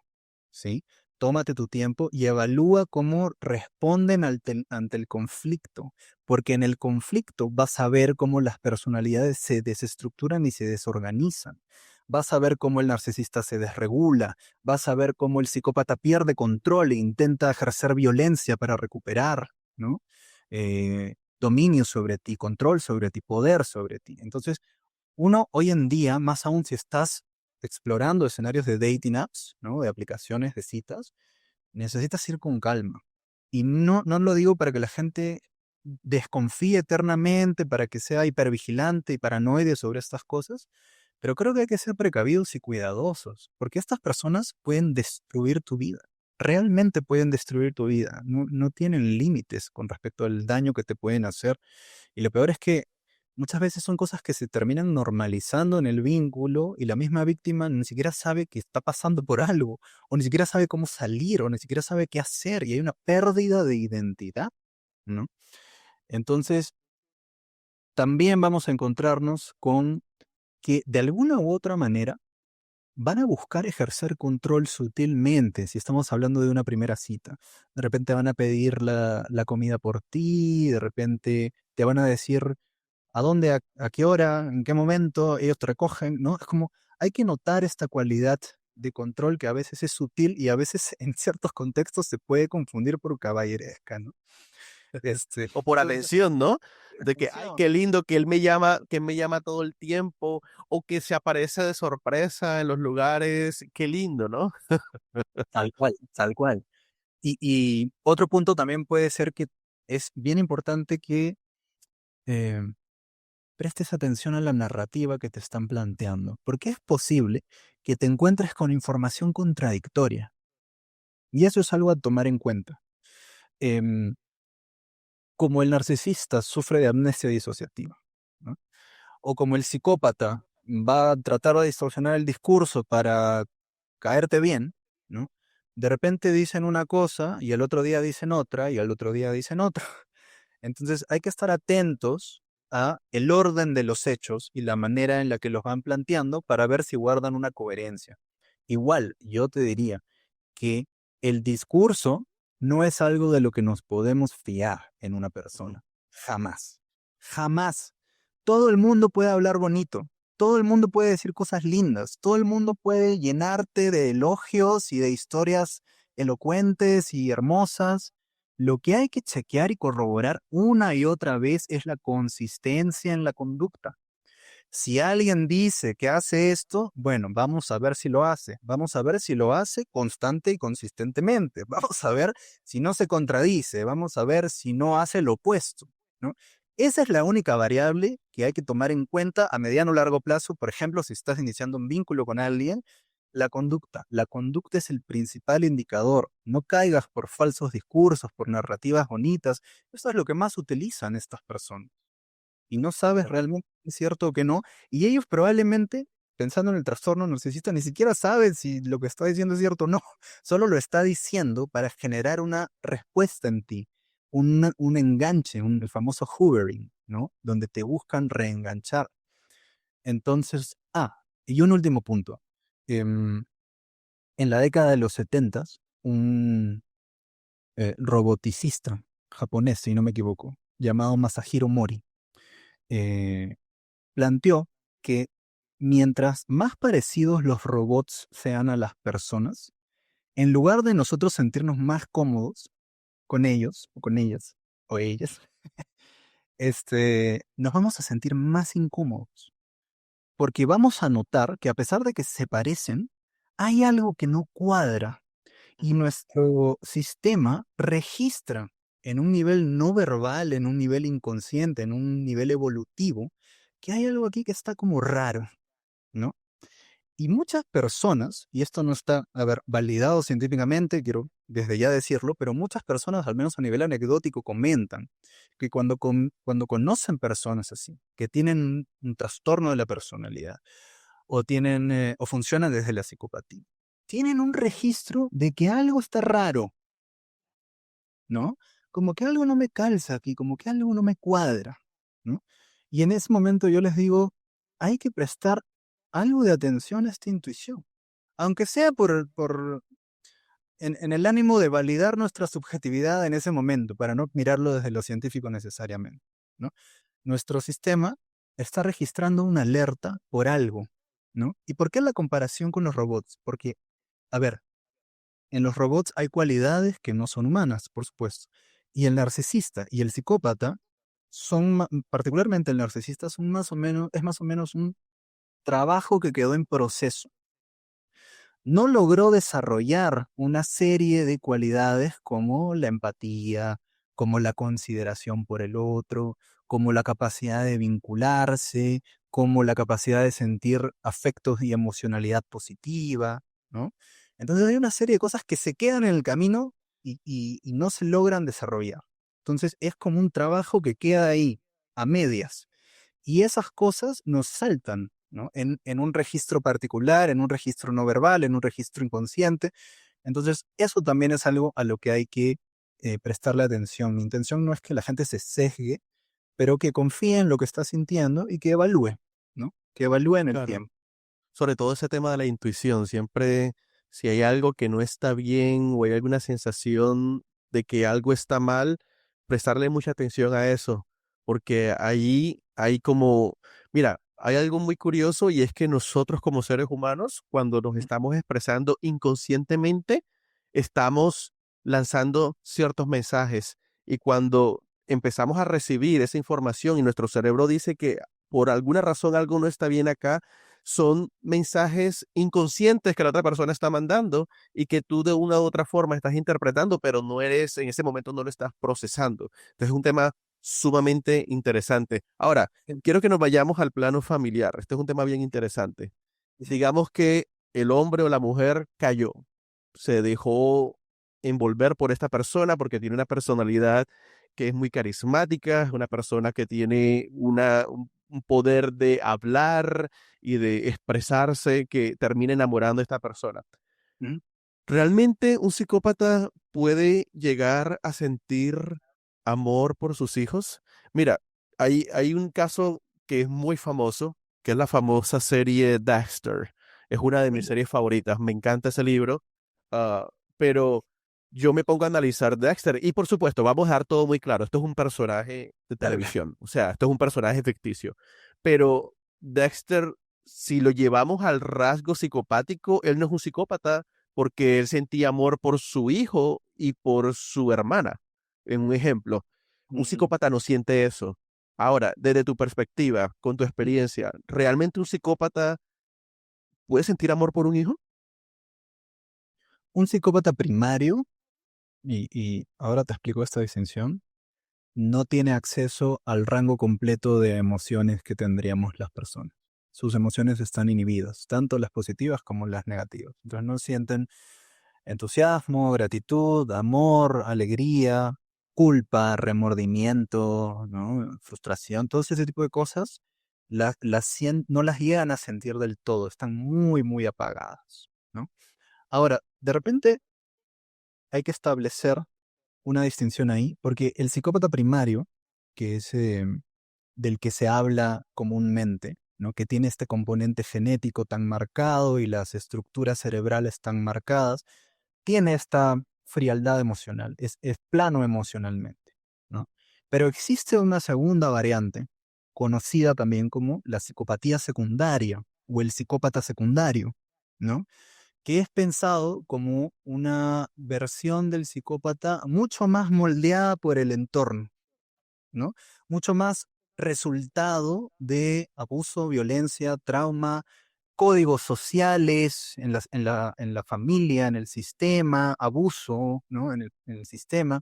¿sí? Tómate tu tiempo y evalúa cómo responden ante el conflicto, porque en el conflicto vas a ver cómo las personalidades se desestructuran y se desorganizan. Vas a ver cómo el narcisista se desregula, vas a ver cómo el psicópata pierde control e intenta ejercer violencia para recuperar, ¿no? Dominio sobre ti, control sobre ti, poder sobre ti. Entonces, uno hoy en día, más aún si estás explorando escenarios de dating apps, ¿no? De aplicaciones de citas, necesitas ir con calma. Y no lo digo para que la gente desconfíe eternamente, para que sea hipervigilante y paranoide sobre estas cosas, pero creo que hay que ser precavidos y cuidadosos, porque estas personas pueden destruir tu vida. Realmente pueden destruir tu vida. No tienen límites con respecto al daño que te pueden hacer. Y lo peor es que muchas veces son cosas que se terminan normalizando en el vínculo y la misma víctima ni siquiera sabe que está pasando por algo, o ni siquiera sabe cómo salir, o ni siquiera sabe qué hacer, y hay una pérdida de identidad, ¿no? Entonces, también vamos a encontrarnos con que de alguna u otra manera van a buscar ejercer control sutilmente, si estamos hablando de una primera cita. De repente van a pedir la comida por ti, de repente te van a decir a dónde, a qué hora, en qué momento ellos te recogen, ¿no? Es como, hay que notar esta cualidad de control que a veces es sutil y a veces en ciertos contextos se puede confundir por caballeresca, ¿no? O por Entonces, atención, ¿no? De que, ay, atención. qué lindo que me llama todo el tiempo, o que se aparece de sorpresa en los lugares, qué lindo, ¿no? Tal cual, tal cual. Y otro punto también puede ser que es bien importante que eh, prestes atención a la narrativa que te están planteando, porque es posible que te encuentres con información contradictoria. Y eso es algo a tomar en cuenta. Em, Como el narcisista sufre de amnesia disociativa, ¿no? O como el psicópata va a tratar de distorsionar el discurso para caerte bien, ¿no? De repente dicen una cosa y el otro día dicen otra y al otro día dicen otra. Entonces hay que estar atentos a el orden de los hechos y la manera en la que los van planteando para ver si guardan una coherencia. Igual, yo te diría que el discurso no es algo de lo que nos podemos fiar en una persona. Jamás. Jamás. Todo el mundo puede hablar bonito. Todo el mundo puede decir cosas lindas. Todo el mundo puede llenarte de elogios y de historias elocuentes y hermosas. Lo que hay que chequear y corroborar una y otra vez es la consistencia en la conducta. Si alguien dice que hace esto, bueno, vamos a ver si lo hace. Vamos a ver si lo hace constante y consistentemente. Vamos a ver si no se contradice. Vamos a ver si no hace lo opuesto, ¿no? Esa es la única variable que hay que tomar en cuenta a mediano o largo plazo. Por ejemplo, si estás iniciando un vínculo con alguien, la conducta. La conducta es el principal indicador. No caigas por falsos discursos, por narrativas bonitas. Eso es lo que más utilizan estas personas y no sabes realmente si es cierto o que no, y ellos probablemente, pensando en el trastorno narcisista, ni siquiera saben si lo que está diciendo es cierto o no, solo lo está diciendo para generar una respuesta en ti, un enganche, el famoso hoovering, ¿no? Donde te buscan reenganchar. Entonces, y un último punto. Em, en la década de los 70, un roboticista japonés, si no me equivoco, llamado Masahiro Mori, eh, planteó que mientras más parecidos los robots sean a las personas, en lugar de nosotros sentirnos más cómodos con ellos o con ellas o ellas, nos vamos a sentir más incómodos, porque vamos a notar que a pesar de que se parecen, hay algo que no cuadra y nuestro sistema registra en un nivel no verbal, en un nivel inconsciente, en un nivel evolutivo, que hay algo aquí que está como raro, ¿no? Y muchas personas, y esto no está, a ver, validado científicamente, quiero desde ya decirlo, pero muchas personas, al menos a nivel anecdótico, comentan que cuando conocen personas así, que tienen un trastorno de la personalidad, o funcionan desde la psicopatía, tienen un registro de que algo está raro, ¿no? Como que algo no me calza aquí, como que algo no me cuadra, ¿no? Y en ese momento yo les digo, hay que prestar algo de atención a esta intuición, aunque sea en el ánimo de validar nuestra subjetividad en ese momento, para no mirarlo desde lo científico necesariamente, ¿no? Nuestro sistema está registrando una alerta por algo, ¿no? ¿Y por qué la comparación con los robots? Porque, a ver, en los robots hay cualidades que no son humanas, por supuesto. Y el narcisista y el psicópata particularmente el narcisista, es más o menos un trabajo que quedó en proceso. No logró desarrollar una serie de cualidades como la empatía, como la consideración por el otro, como la capacidad de vincularse, como la capacidad de sentir afectos y emocionalidad positiva, ¿no? Entonces hay una serie de cosas que se quedan en el camino y no se logran desarrollar. Entonces es como un trabajo que queda ahí, a medias. Y esas cosas nos saltan, ¿no? En un registro particular, en un registro no verbal, en un registro inconsciente. Entonces, eso también es algo a lo que hay que prestarle atención. Mi intención no es que la gente se sesgue, pero que confíe en lo que está sintiendo y que evalúe, ¿no? Que evalúe en el Claro. tiempo. Sobre todo ese tema de la intuición, siempre si hay algo que no está bien o hay alguna sensación de que algo está mal, prestarle mucha atención a eso, porque ahí hay como, mira, hay algo muy curioso y es que nosotros como seres humanos, cuando nos estamos expresando inconscientemente, estamos lanzando ciertos mensajes y cuando empezamos a recibir esa información y nuestro cerebro dice que por alguna razón algo no está bien acá, son mensajes inconscientes que la otra persona está mandando y que tú de una u otra forma estás interpretando, pero no eres, en ese momento no lo estás procesando. Entonces es un tema sumamente interesante. Ahora, quiero que nos vayamos al plano familiar. Este es un tema bien interesante. Digamos que el hombre o la mujer cayó, se dejó envolver por esta persona porque tiene una personalidad que es muy carismática, es una persona que tiene un poder de hablar y de expresarse que termina enamorando a esta persona. ¿Mm? ¿Realmente un psicópata puede llegar a sentir amor por sus hijos? Mira, hay un caso que es muy famoso, que es la famosa serie Dexter. Es una de mis series favoritas. Me encanta ese libro. ah, pero yo me pongo a analizar Dexter y por supuesto, vamos a dar todo muy claro. Esto es un personaje de Claro, claro. televisión. O sea, esto es un personaje ficticio. Pero Dexter, si lo llevamos al rasgo psicopático, él no es un psicópata porque él sentía amor por su hijo y por su hermana. En un ejemplo, un Mm, psicópata no siente eso. Ahora, desde tu perspectiva, con tu mm. experiencia, ¿realmente un psicópata puede sentir amor por un hijo? Un psicópata primario, y ahora te explico esta distinción, no tiene acceso al rango completo de emociones que tendríamos las personas. Sus emociones están inhibidas, tanto las positivas como las negativas. Entonces no sienten entusiasmo, gratitud, amor, alegría, culpa, remordimiento, ¿no? Frustración, todo ese tipo de cosas no las llegan a sentir del todo, están muy, muy apagadas, ¿no? Ahora, de repente hay que establecer una distinción ahí, porque el psicópata primario, que es del que se habla comúnmente, ¿no? Que tiene este componente genético tan marcado y las estructuras cerebrales tan marcadas, tiene esta frialdad emocional, es plano emocionalmente, ¿no? Pero existe una segunda variante, conocida también como la psicopatía secundaria, o el psicópata secundario, ¿no? Que es pensado como una versión del psicópata mucho más moldeada por el entorno, ¿no? Mucho más resultado de abuso, violencia, trauma, códigos sociales en la familia, en el sistema, abuso, ¿no? En el sistema.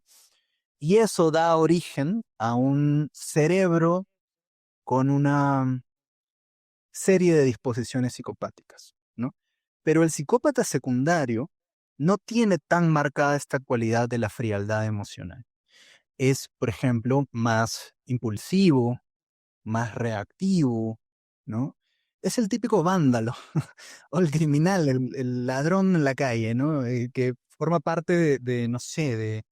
Y eso da origen a un cerebro con una serie de disposiciones psicopáticas, ¿no? Pero el psicópata secundario no tiene tan marcada esta cualidad de la frialdad emocional. Es, por ejemplo, más impulsivo, más reactivo, ¿no? Es el típico vándalo o el criminal, el ladrón en la calle, ¿no? Que forma parte no sé,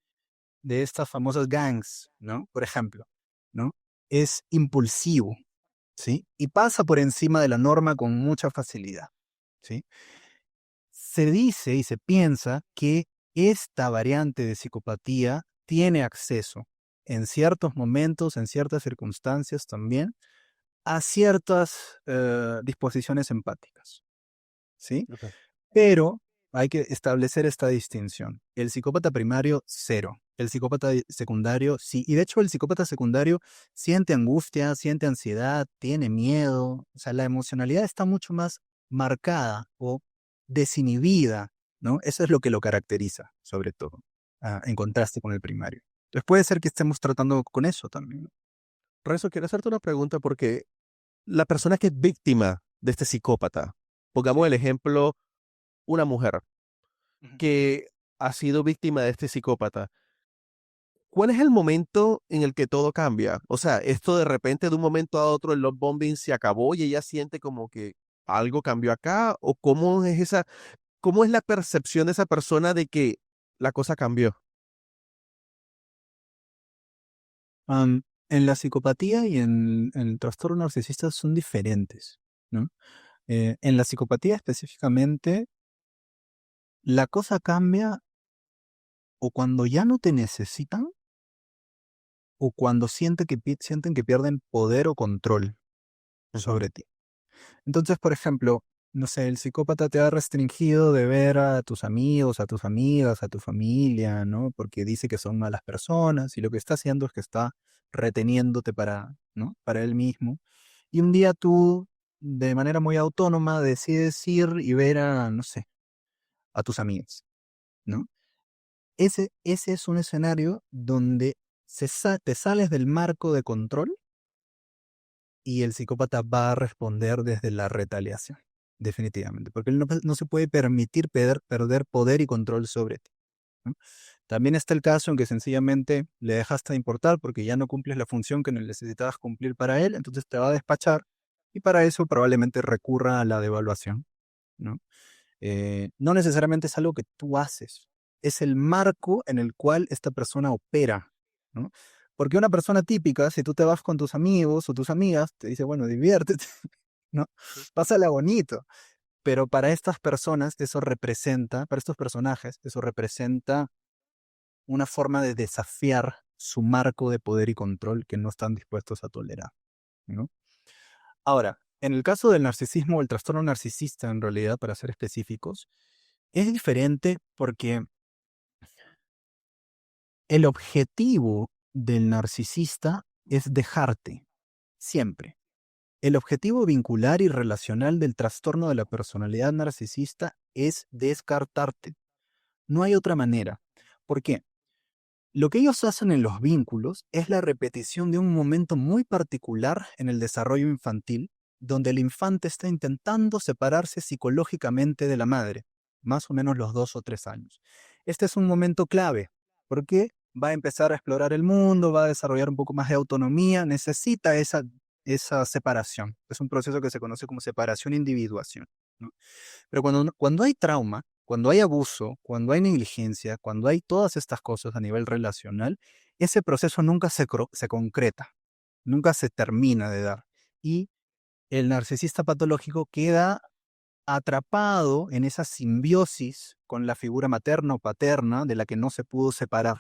de estas famosas gangs, ¿no? Por ejemplo, ¿no? Es impulsivo, ¿sí? Y pasa por encima de la norma con mucha facilidad, ¿sí? Se dice y se piensa que esta variante de psicopatía tiene acceso en ciertos momentos, en ciertas circunstancias también, a ciertas disposiciones empáticas, ¿sí? Ok. Pero hay que establecer esta distinción. El psicópata primario, cero. El psicópata secundario, sí. Y de hecho, el psicópata secundario siente angustia, siente ansiedad, tiene miedo. O sea, la emocionalidad está mucho más marcada o desinhibida, ¿no? Eso es lo que lo caracteriza, sobre todo, en contraste con el primario. Entonces puede ser que estemos tratando con eso también, ¿no? Renzo, quiero hacerte una pregunta porque la persona que es víctima de este psicópata, Sí. pongamos el ejemplo, una mujer Ujú. que ha sido víctima de este psicópata, ¿cuál es el momento en el que todo cambia? O sea, esto de repente de un momento a otro el love bombing se acabó y ella siente como que algo cambió acá, o cómo es la percepción de esa persona de que la cosa cambió. En la psicopatía y en el trastorno narcisista son diferentes, ¿no? En la psicopatía específicamente, la cosa cambia o cuando ya no te necesitan o cuando sienten que pierden poder o control Ujú. sobre ti. Entonces, por ejemplo, no sé, el psicópata te ha restringido de ver a tus amigos, a tus amigas, a tu familia, ¿no? Porque dice que son malas personas y lo que está haciendo es que está reteniéndote para, ¿no? Para él mismo. Y un día tú, de manera muy autónoma, decides ir y ver a, no sé, a tus amigos, ¿no? Ese es un escenario donde te sales del marco de control y el psicópata va a responder desde la retaliación, definitivamente, porque él no se puede permitir perder poder y control sobre ti, ¿no? También está el caso en que sencillamente le dejaste de importar porque ya no cumples la función que necesitabas cumplir para él, entonces te va a despachar y para eso probablemente recurra a la devaluación, ¿no? No necesariamente es algo que tú haces, es el marco en el cual esta persona opera, ¿no? Porque una persona típica, si tú te vas con tus amigos o tus amigas, te dice, bueno, diviértete, ¿no? Pásala bonito. Pero para estas personas, eso representa, para estos personajes, eso representa una forma de desafiar su marco de poder y control que no están dispuestos a tolerar, ¿no? Ahora, en el caso del narcisismo o el trastorno narcisista, en realidad, para ser específicos, es diferente porque el objetivo del narcisista es dejarte, siempre. El objetivo vincular y relacional del trastorno de la personalidad narcisista es descartarte. No hay otra manera. ¿Por qué? Lo que ellos hacen en los vínculos es la repetición de un momento muy particular en el desarrollo infantil, donde el infante está intentando separarse psicológicamente de la madre, más o menos los 2 o 3 años. Este es un momento clave, porque va a empezar a explorar el mundo, va a desarrollar un poco más de autonomía, necesita esa separación. Es un proceso que se conoce como separación-individuación, ¿no? Pero cuando hay trauma, cuando hay abuso, cuando hay negligencia, cuando hay todas estas cosas a nivel relacional, ese proceso nunca se concreta, nunca se termina de dar. Y el narcisista patológico queda atrapado en esa simbiosis con la figura materna o paterna de la que no se pudo separar,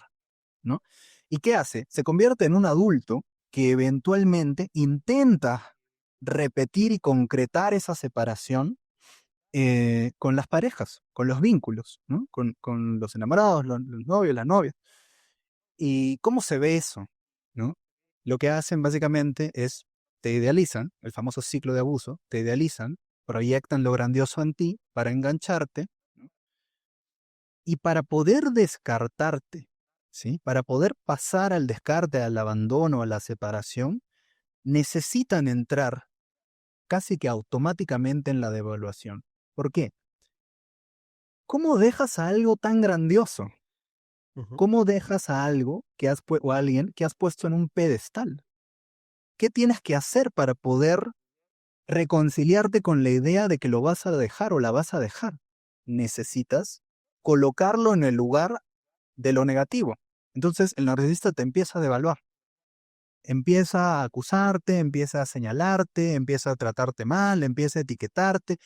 ¿no? ¿Y qué hace? Se convierte en un adulto que eventualmente intenta repetir y concretar esa separación con las parejas, con los vínculos, ¿no? Con los enamorados, los novios, las novias. ¿Y cómo se ve eso? ¿No? Lo que hacen básicamente es, te idealizan, el famoso ciclo de abuso, te idealizan, proyectan lo grandioso en ti para engancharte, ¿no? Y para poder descartarte, ¿sí? Para poder pasar al descarte, al abandono, a la separación, necesitan entrar casi que automáticamente en la devaluación. ¿Por qué? ¿Cómo dejas a algo tan grandioso? Ujú. ¿Cómo dejas a algo o a alguien que has puesto en un pedestal? ¿Qué tienes que hacer para poder reconciliarte con la idea de que lo vas a dejar o la vas a dejar? Necesitas colocarlo en el lugar de lo negativo. Entonces el narcisista te empieza a devaluar, empieza a acusarte, empieza a señalarte, empieza a tratarte mal, empieza a etiquetarte,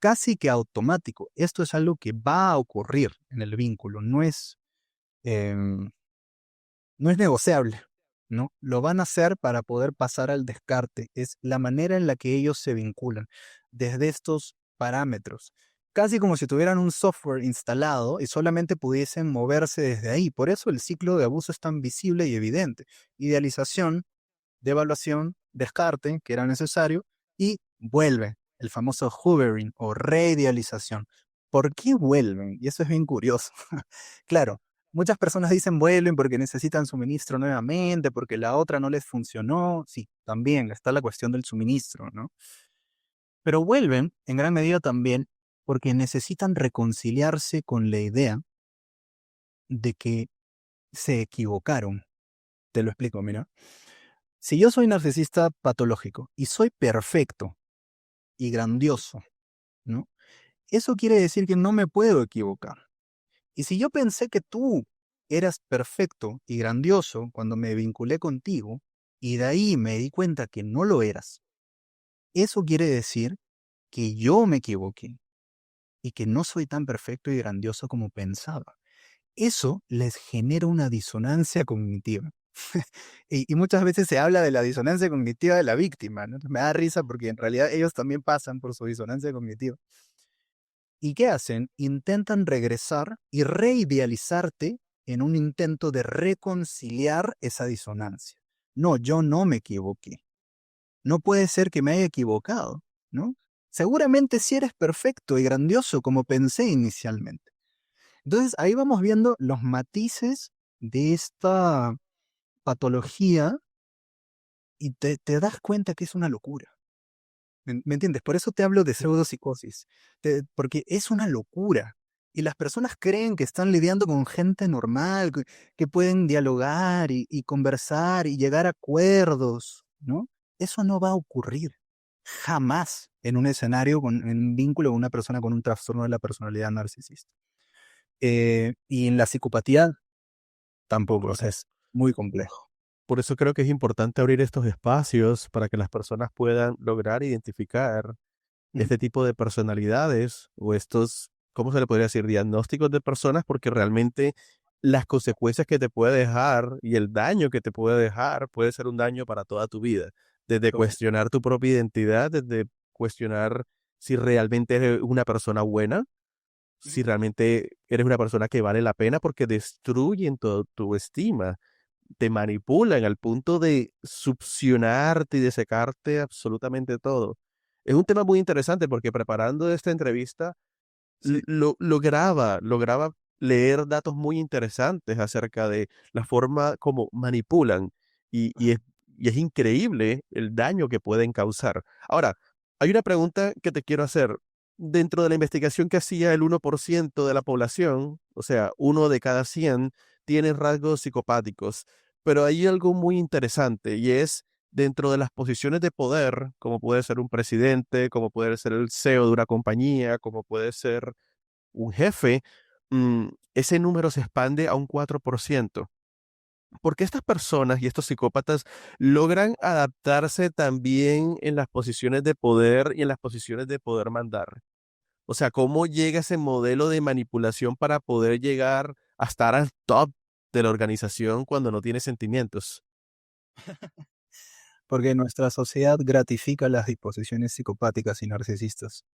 casi que automático. Esto es algo que va a ocurrir en el vínculo, em, no es negociable, ¿no? Lo van a hacer para poder pasar al descarte. Es la manera en la que ellos se vinculan, desde estos parámetros. Casi como si tuvieran un software instalado y solamente pudiesen moverse desde ahí. Por eso el ciclo de abuso es tan visible y evidente. Idealización, devaluación, descarte, que era necesario, y vuelve, el famoso hoovering o reidealización. ¿Por qué vuelven? Y eso es bien curioso. Claro, muchas personas dicen vuelven porque necesitan suministro nuevamente, porque la otra no les funcionó. Sí, también está la cuestión del suministro, ¿no? Pero vuelven en gran medida también porque necesitan reconciliarse con la idea de que se equivocaron. Te lo explico, mira. Si yo soy narcisista patológico y soy perfecto y grandioso, ¿no? Eso quiere decir que no me puedo equivocar. Y si yo pensé que tú eras perfecto y grandioso cuando me vinculé contigo, y de ahí me di cuenta que no lo eras, eso quiere decir que yo me equivoqué y que no soy tan perfecto y grandioso como pensaba. Eso les genera una disonancia cognitiva. Y muchas veces se habla de la disonancia cognitiva de la víctima, ¿no? Me da risa porque en realidad ellos también pasan por su disonancia cognitiva. ¿Y qué hacen? Intentan regresar y reidealizarte en un intento de reconciliar esa disonancia. No, yo no me equivoqué. No puede ser que me haya equivocado, ¿no? Seguramente si eres perfecto y grandioso como pensé inicialmente. Entonces ahí vamos viendo los matices de esta patología y te das cuenta que es una locura. ¿Me entiendes? Por eso te hablo de pseudopsicosis, porque es una locura. Y las personas creen que están lidiando con gente normal, que pueden dialogar y conversar y llegar a acuerdos, ¿no? Eso no va a ocurrir jamás en un escenario, en un vínculo con una persona con un trastorno de la personalidad narcisista. Y en la psicopatía tampoco, o sea, es muy complejo. Por eso creo que es importante abrir estos espacios para que las personas puedan lograr identificar Ujú. este tipo de personalidades o estos, ¿cómo se le podría decir? Diagnósticos de personas, porque realmente las consecuencias que te puede dejar y el daño que te puede dejar puede ser un daño para toda tu vida. Desde Lógico. cuestionar tu propia identidad, desde cuestionar si realmente eres una persona buena, Ujú. si realmente eres una persona que vale la pena, porque destruyen tu estima, te manipulan al punto de succionarte y de secarte absolutamente todo. Es un tema muy interesante porque preparando esta entrevista Sí. lograba leer datos muy interesantes acerca de la forma como manipulan y, y Ajá. es, y es increíble el daño que pueden causar. Ahora, hay una pregunta que te quiero hacer. Dentro de la investigación que hacía el 1% de la población, o sea, uno de cada 100 tiene rasgos psicopáticos, pero hay algo muy interesante y es dentro de las posiciones de poder, como puede ser un presidente, como puede ser el CEO de una compañía, como puede ser un jefe, ese número se expande a un 4%. Porque estas personas y estos psicópatas logran adaptarse también en las posiciones de poder y en las posiciones de poder mandar. O sea, ¿cómo llega ese modelo de manipulación para poder llegar a estar al top de la organización cuando no tiene sentimientos? porque nuestra sociedad gratifica las disposiciones psicopáticas y narcisistas.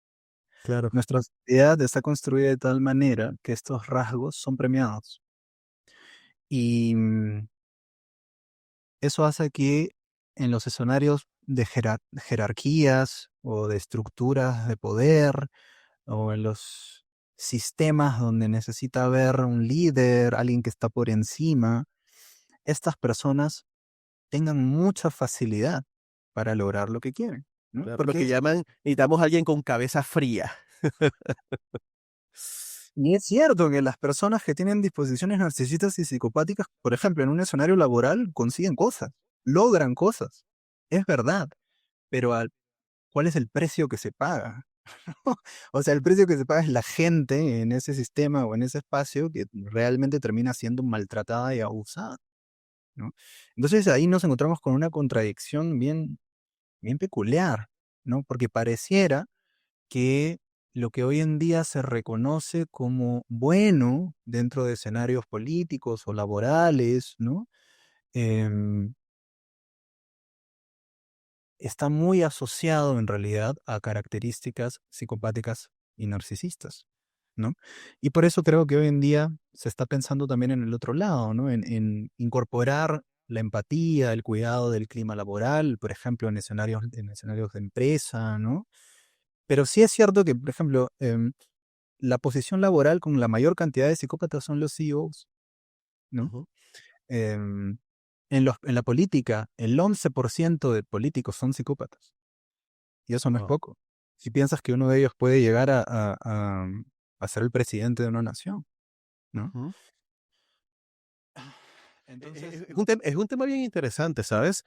Claro. Nuestra sociedad está construida de tal manera que estos rasgos son premiados. Y eso hace que en los escenarios de jerarquías o de estructuras de poder o en los sistemas donde necesita haber un líder, alguien que está por encima, estas personas tengan mucha facilidad para lograr lo que quieren, ¿no? Claro, lo que Porque, llaman, necesitamos a alguien con cabeza fría. y es cierto que las personas que tienen disposiciones narcisistas y psicopáticas, por ejemplo, en un escenario laboral, consiguen cosas, logran cosas. Es verdad, pero ¿cuál es el precio que se paga? O sea, el precio que se paga es la gente en ese sistema o en ese espacio que realmente termina siendo maltratada y abusada, ¿no? Entonces ahí nos encontramos con una contradicción bien peculiar, ¿no? Porque pareciera que lo que hoy en día se reconoce como bueno dentro de escenarios políticos o laborales, ¿no? Em, Está muy asociado en realidad a características psicopáticas y narcisistas, ¿no? Y por eso creo que hoy en día se está pensando también en el otro lado, ¿no? En incorporar la empatía, el cuidado del clima laboral, por ejemplo, en escenarios de empresa, ¿no? Pero sí es cierto que, por ejemplo, la posición laboral con la mayor cantidad de psicópatas son los CEOs, ¿no? Ujú. Em, en la política, el 11% de políticos son psicópatas. Y eso no es Wow. poco. Si piensas que uno de ellos puede llegar a ser el presidente de una nación, ¿no? Ujú. Entonces, Es un tema bien interesante, ¿sabes?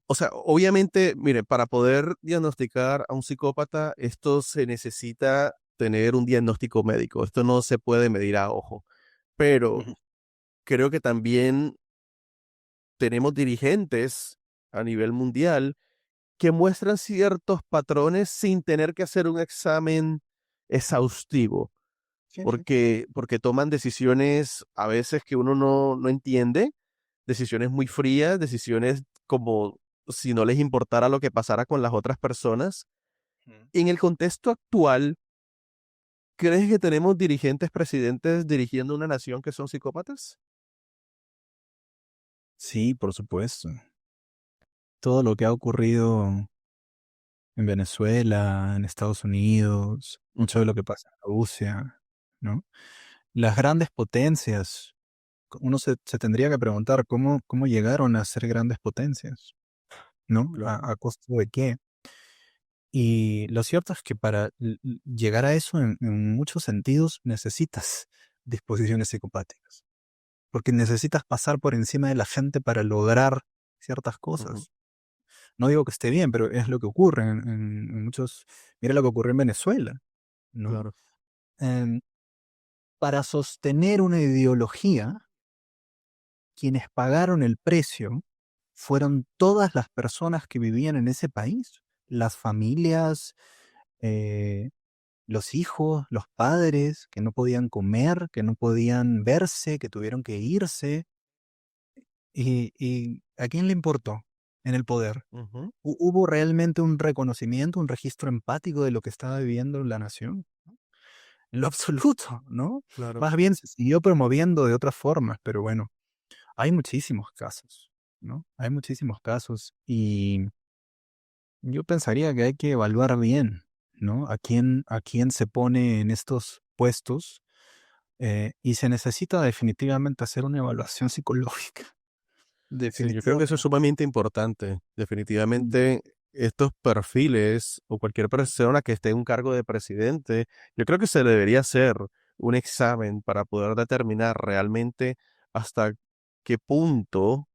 O sea, obviamente, mire, para poder diagnosticar a un psicópata, esto se necesita tener un diagnóstico médico. Esto no se puede medir a ojo. Pero ujú, creo que también tenemos dirigentes a nivel mundial que muestran ciertos patrones sin tener que hacer un examen exhaustivo, sí, sí. porque toman decisiones a veces que uno no entiende, decisiones muy frías, decisiones como si no les importara lo que pasara con las otras personas. Mm. En el contexto actual, ¿crees que tenemos dirigentes, presidentes dirigiendo una nación que son psicópatas? Sí, por supuesto. Todo lo que ha ocurrido en Venezuela, en Estados Unidos, mucho de Ujú, lo que pasa en Rusia, ¿no? Las grandes potencias, uno se tendría que preguntar cómo llegaron a ser grandes potencias, ¿no? claro. A costo de qué? Y lo cierto es que para llegar a eso en muchos sentidos necesitas disposiciones psicopáticas, porque necesitas pasar por encima de la gente para lograr ciertas Ujú, cosas. No digo que esté bien, pero es lo que ocurre en muchos. Mira lo que ocurrió en Venezuela, ¿no? claro. Em, para sostener una ideología, quienes pagaron el precio fueron todas las personas que vivían en ese país, las familias, eh, los hijos, los padres que no podían comer, que no podían verse, que tuvieron que irse. ¿Y a quién le importó en el poder? Ujú, ¿Hubo realmente un reconocimiento, un registro empático de lo que estaba viviendo la nación? En lo absoluto, ¿no? claro. Más bien se siguió promoviendo de otras formas, pero bueno, hay muchísimos casos, ¿no? Hay muchísimos casos y yo pensaría que hay que evaluar bien, ¿no? A quién se pone en estos puestos. Y se necesita definitivamente hacer una evaluación psicológica. Sí, yo creo que eso es Definitivamente. sumamente importante. Mm. Definitivamente, estos perfiles o cualquier persona que esté en un cargo de presidente, yo creo que se le debería hacer un examen para poder determinar realmente hasta qué punto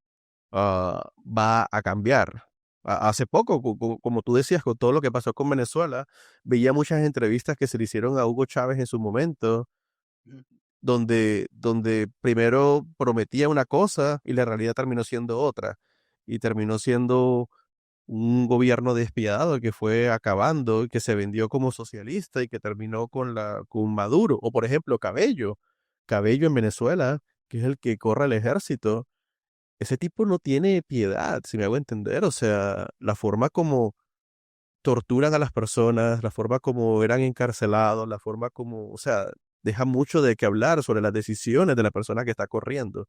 va a cambiar. Hace poco, como tú decías, con todo lo que pasó con Venezuela, veía muchas entrevistas que se le hicieron a Hugo Chávez en su momento, Mm. donde primero prometía una cosa y la realidad terminó siendo otra. Y terminó siendo un gobierno despiadado que fue acabando y que se vendió como socialista y que terminó con Maduro. O por ejemplo, Cabello. Cabello en Venezuela, que es el que corre el ejército. ese tipo no tiene piedad, si me hago entender. O sea, la forma como torturan a las personas, la forma como eran encarcelados, la forma como, o sea, deja mucho de qué hablar sobre las decisiones de la persona que está corriendo.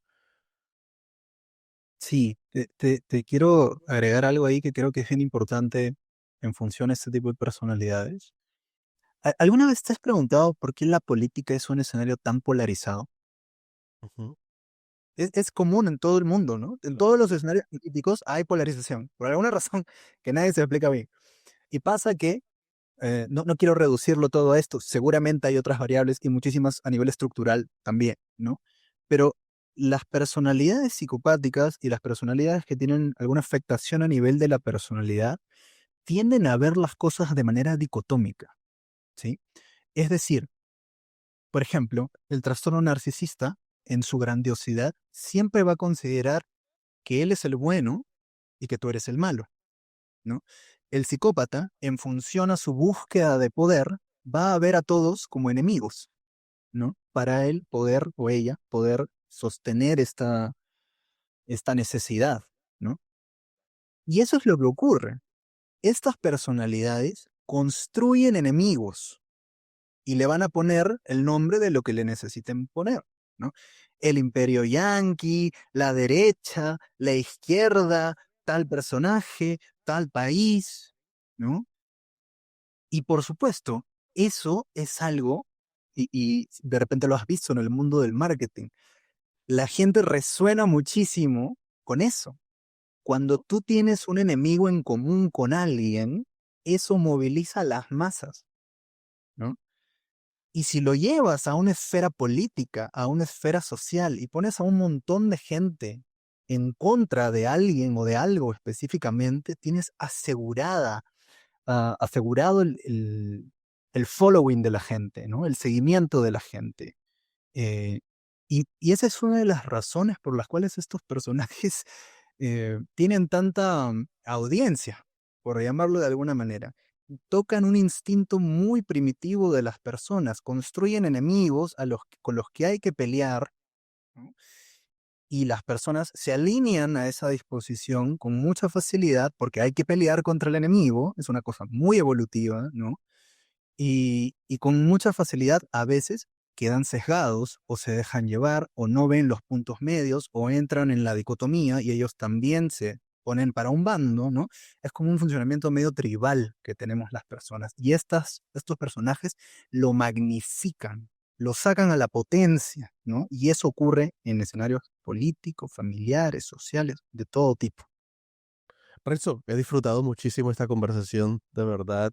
Sí, te quiero agregar algo ahí que creo que es bien importante en función a este tipo de personalidades. ¿Alguna vez te has preguntado por qué la política es un escenario tan polarizado? Ujú. Es común en todo el mundo, ¿no? En todos los escenarios políticos hay polarización, por alguna razón que nadie se explica bien. Y pasa que, no quiero reducirlo todo a esto, seguramente hay otras variables y muchísimas a nivel estructural también, ¿no? Pero las personalidades psicopáticas y las personalidades que tienen alguna afectación a nivel de la personalidad tienden a ver las cosas de manera dicotómica, ¿sí? Es decir, por ejemplo, el trastorno narcisista, en su grandiosidad, siempre va a considerar que él es el bueno y que tú eres el malo, ¿no? El psicópata, en función a su búsqueda de poder, va a ver a todos como enemigos, ¿no? Para él poder o ella poder sostener esta necesidad, ¿no? Y eso es lo que ocurre. Estas personalidades construyen enemigos y le van a poner el nombre de lo que le necesiten poner, ¿no? El imperio yanqui, la derecha, la izquierda, tal personaje, tal país, ¿no? Y por supuesto, eso es algo, y de repente lo has visto en el mundo del marketing, la gente resuena muchísimo con eso. Cuando tú tienes un enemigo en común con alguien, eso moviliza a las masas, ¿no? Y si lo llevas a una esfera política, a una esfera social, y pones a un montón de gente en contra de alguien o de algo específicamente, tienes asegurado el following de la gente, ¿no? El seguimiento de la gente. Eh, y esa es una de las razones por las cuales estos personajes tienen tanta audiencia, por llamarlo de alguna manera. Tocan un instinto muy primitivo de las personas, construyen enemigos con los que hay que pelear, ¿no? Y las personas se alinean a esa disposición con mucha facilidad porque hay que pelear contra el enemigo, es una cosa muy evolutiva, ¿no? Y con mucha facilidad a veces quedan sesgados o se dejan llevar o no ven los puntos medios o entran en la dicotomía y ellos también se ponen para un bando, ¿no? Es como un funcionamiento medio tribal que tenemos las personas. Y estos personajes lo magnifican, lo sacan a la potencia, ¿no? Y eso ocurre en escenarios políticos, familiares, sociales, de todo tipo. Renzo, he disfrutado muchísimo esta conversación, de verdad.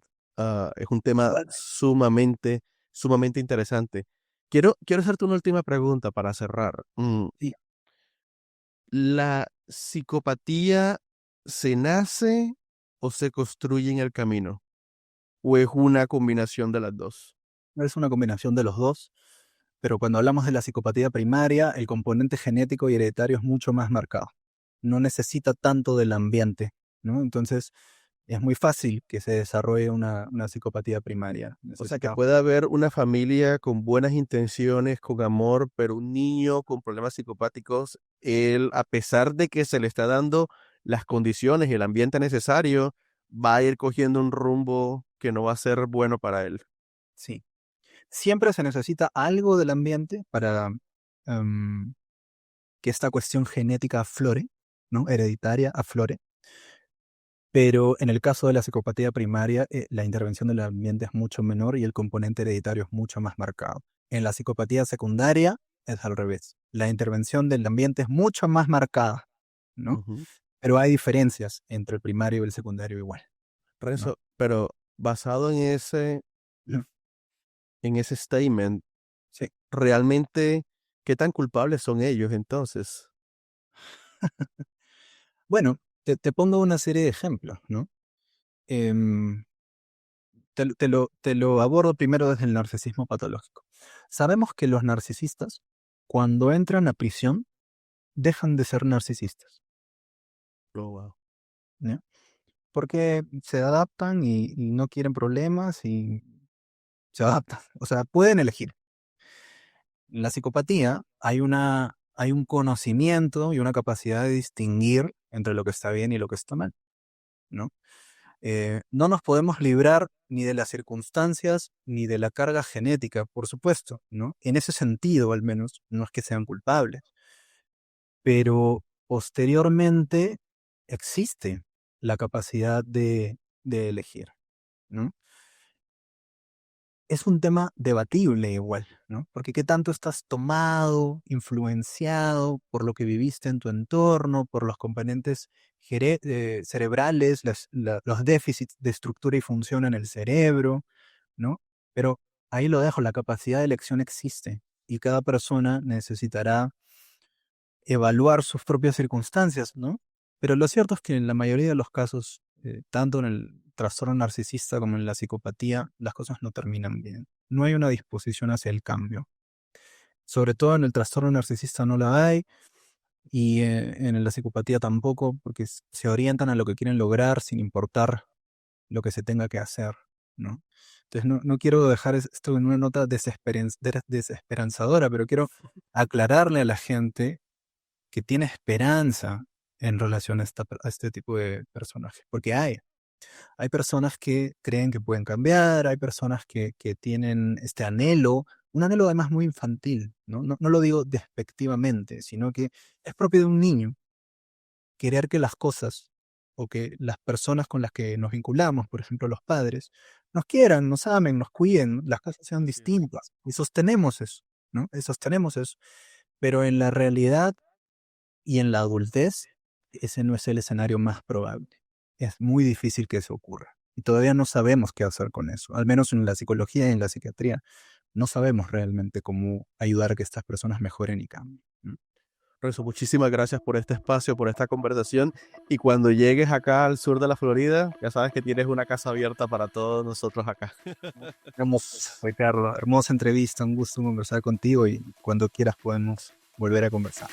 Es un tema Igual, sumamente interesante. Quiero hacerte una última pregunta para cerrar. sí, ¿La psicopatía se nace o se construye en el camino? ¿O es una combinación de las dos? es una combinación de los dos. Pero cuando hablamos de la psicopatía primaria, el componente genético y hereditario es mucho más marcado. No necesita tanto del ambiente, ¿no? Entonces, es muy fácil que se desarrolle una psicopatía primaria. O sea, que Necesita, puede haber una familia con buenas intenciones, con amor, pero un niño con problemas psicopáticos, él, a pesar de que se le está dando las condiciones y el ambiente necesario, va a ir cogiendo un rumbo que no va a ser bueno para él. sí. Siempre se necesita algo del ambiente para em, que esta cuestión genética aflore, ¿no? Hereditaria aflore. Pero en el caso de la psicopatía primaria, la intervención del ambiente es mucho menor y el componente hereditario es mucho más marcado. En la psicopatía secundaria es al revés. La intervención del ambiente es mucho más marcada, ¿no? Ujú. Pero hay diferencias entre el primario y el secundario igual, ¿no? Renzo, pero basado Mm, en ese statement, sí. realmente, ¿qué tan culpables son ellos entonces? Bueno, te pongo una serie de ejemplos, ¿no? Em, te lo abordo primero desde el narcisismo patológico. Sabemos que los narcisistas, cuando entran a prisión, dejan de ser narcisistas, Oh, wow. ¿no? Porque se adaptan y no quieren problemas y se adaptan. O sea, pueden elegir. En la psicopatía hay una hay un conocimiento y una capacidad de distinguir entre lo que está bien y lo que está mal, ¿no? No nos podemos librar ni de las circunstancias ni de la carga genética, por supuesto, ¿no? En ese sentido, al menos, no es que sean culpables, pero posteriormente existe la capacidad de elegir, ¿no? Es un tema debatible igual, ¿no? Porque qué tanto estás tomado, influenciado por lo que viviste en tu entorno, por los componentes cerebrales, los déficits de estructura y función en el cerebro, ¿no? Pero ahí lo dejo, la capacidad de elección existe y cada persona necesitará evaluar sus propias circunstancias, ¿no? Pero lo cierto es que en la mayoría de los casos, tanto en el trastorno narcisista como en la psicopatía, las cosas no terminan bien. No hay una disposición hacia el cambio. Sobre todo en el trastorno narcisista no la hay y en la psicopatía tampoco, porque se orientan a lo que quieren lograr sin importar lo que se tenga que hacer, ¿no? Entonces no quiero dejar esto en una nota desesperanzadora, pero quiero aclararle a la gente que tiene esperanza en relación a este tipo de personajes. Porque hay personas que creen que pueden cambiar, hay personas que tienen este anhelo, un anhelo además muy infantil, ¿no? No lo digo despectivamente, sino que es propio de un niño querer que las cosas o que las personas con las que nos vinculamos, por ejemplo los padres, nos quieran, nos amen, nos cuiden, las cosas sean Sí, distintas. Y sostenemos eso, ¿no? Y sostenemos eso. Pero en la realidad y en la adultez, ese no es el escenario más probable. Es muy difícil que eso ocurra. Y todavía no sabemos qué hacer con eso. Al menos en la psicología y en la psiquiatría, no sabemos realmente cómo ayudar a que estas personas mejoren y cambien. Renzo, muchísimas gracias por este espacio, por esta conversación. Y cuando llegues acá al sur de la Florida, ya sabes que tienes una casa abierta para todos nosotros acá. Hermoso, Ricardo. Hermosa entrevista. Un gusto conversar contigo y cuando quieras podemos volver a conversar.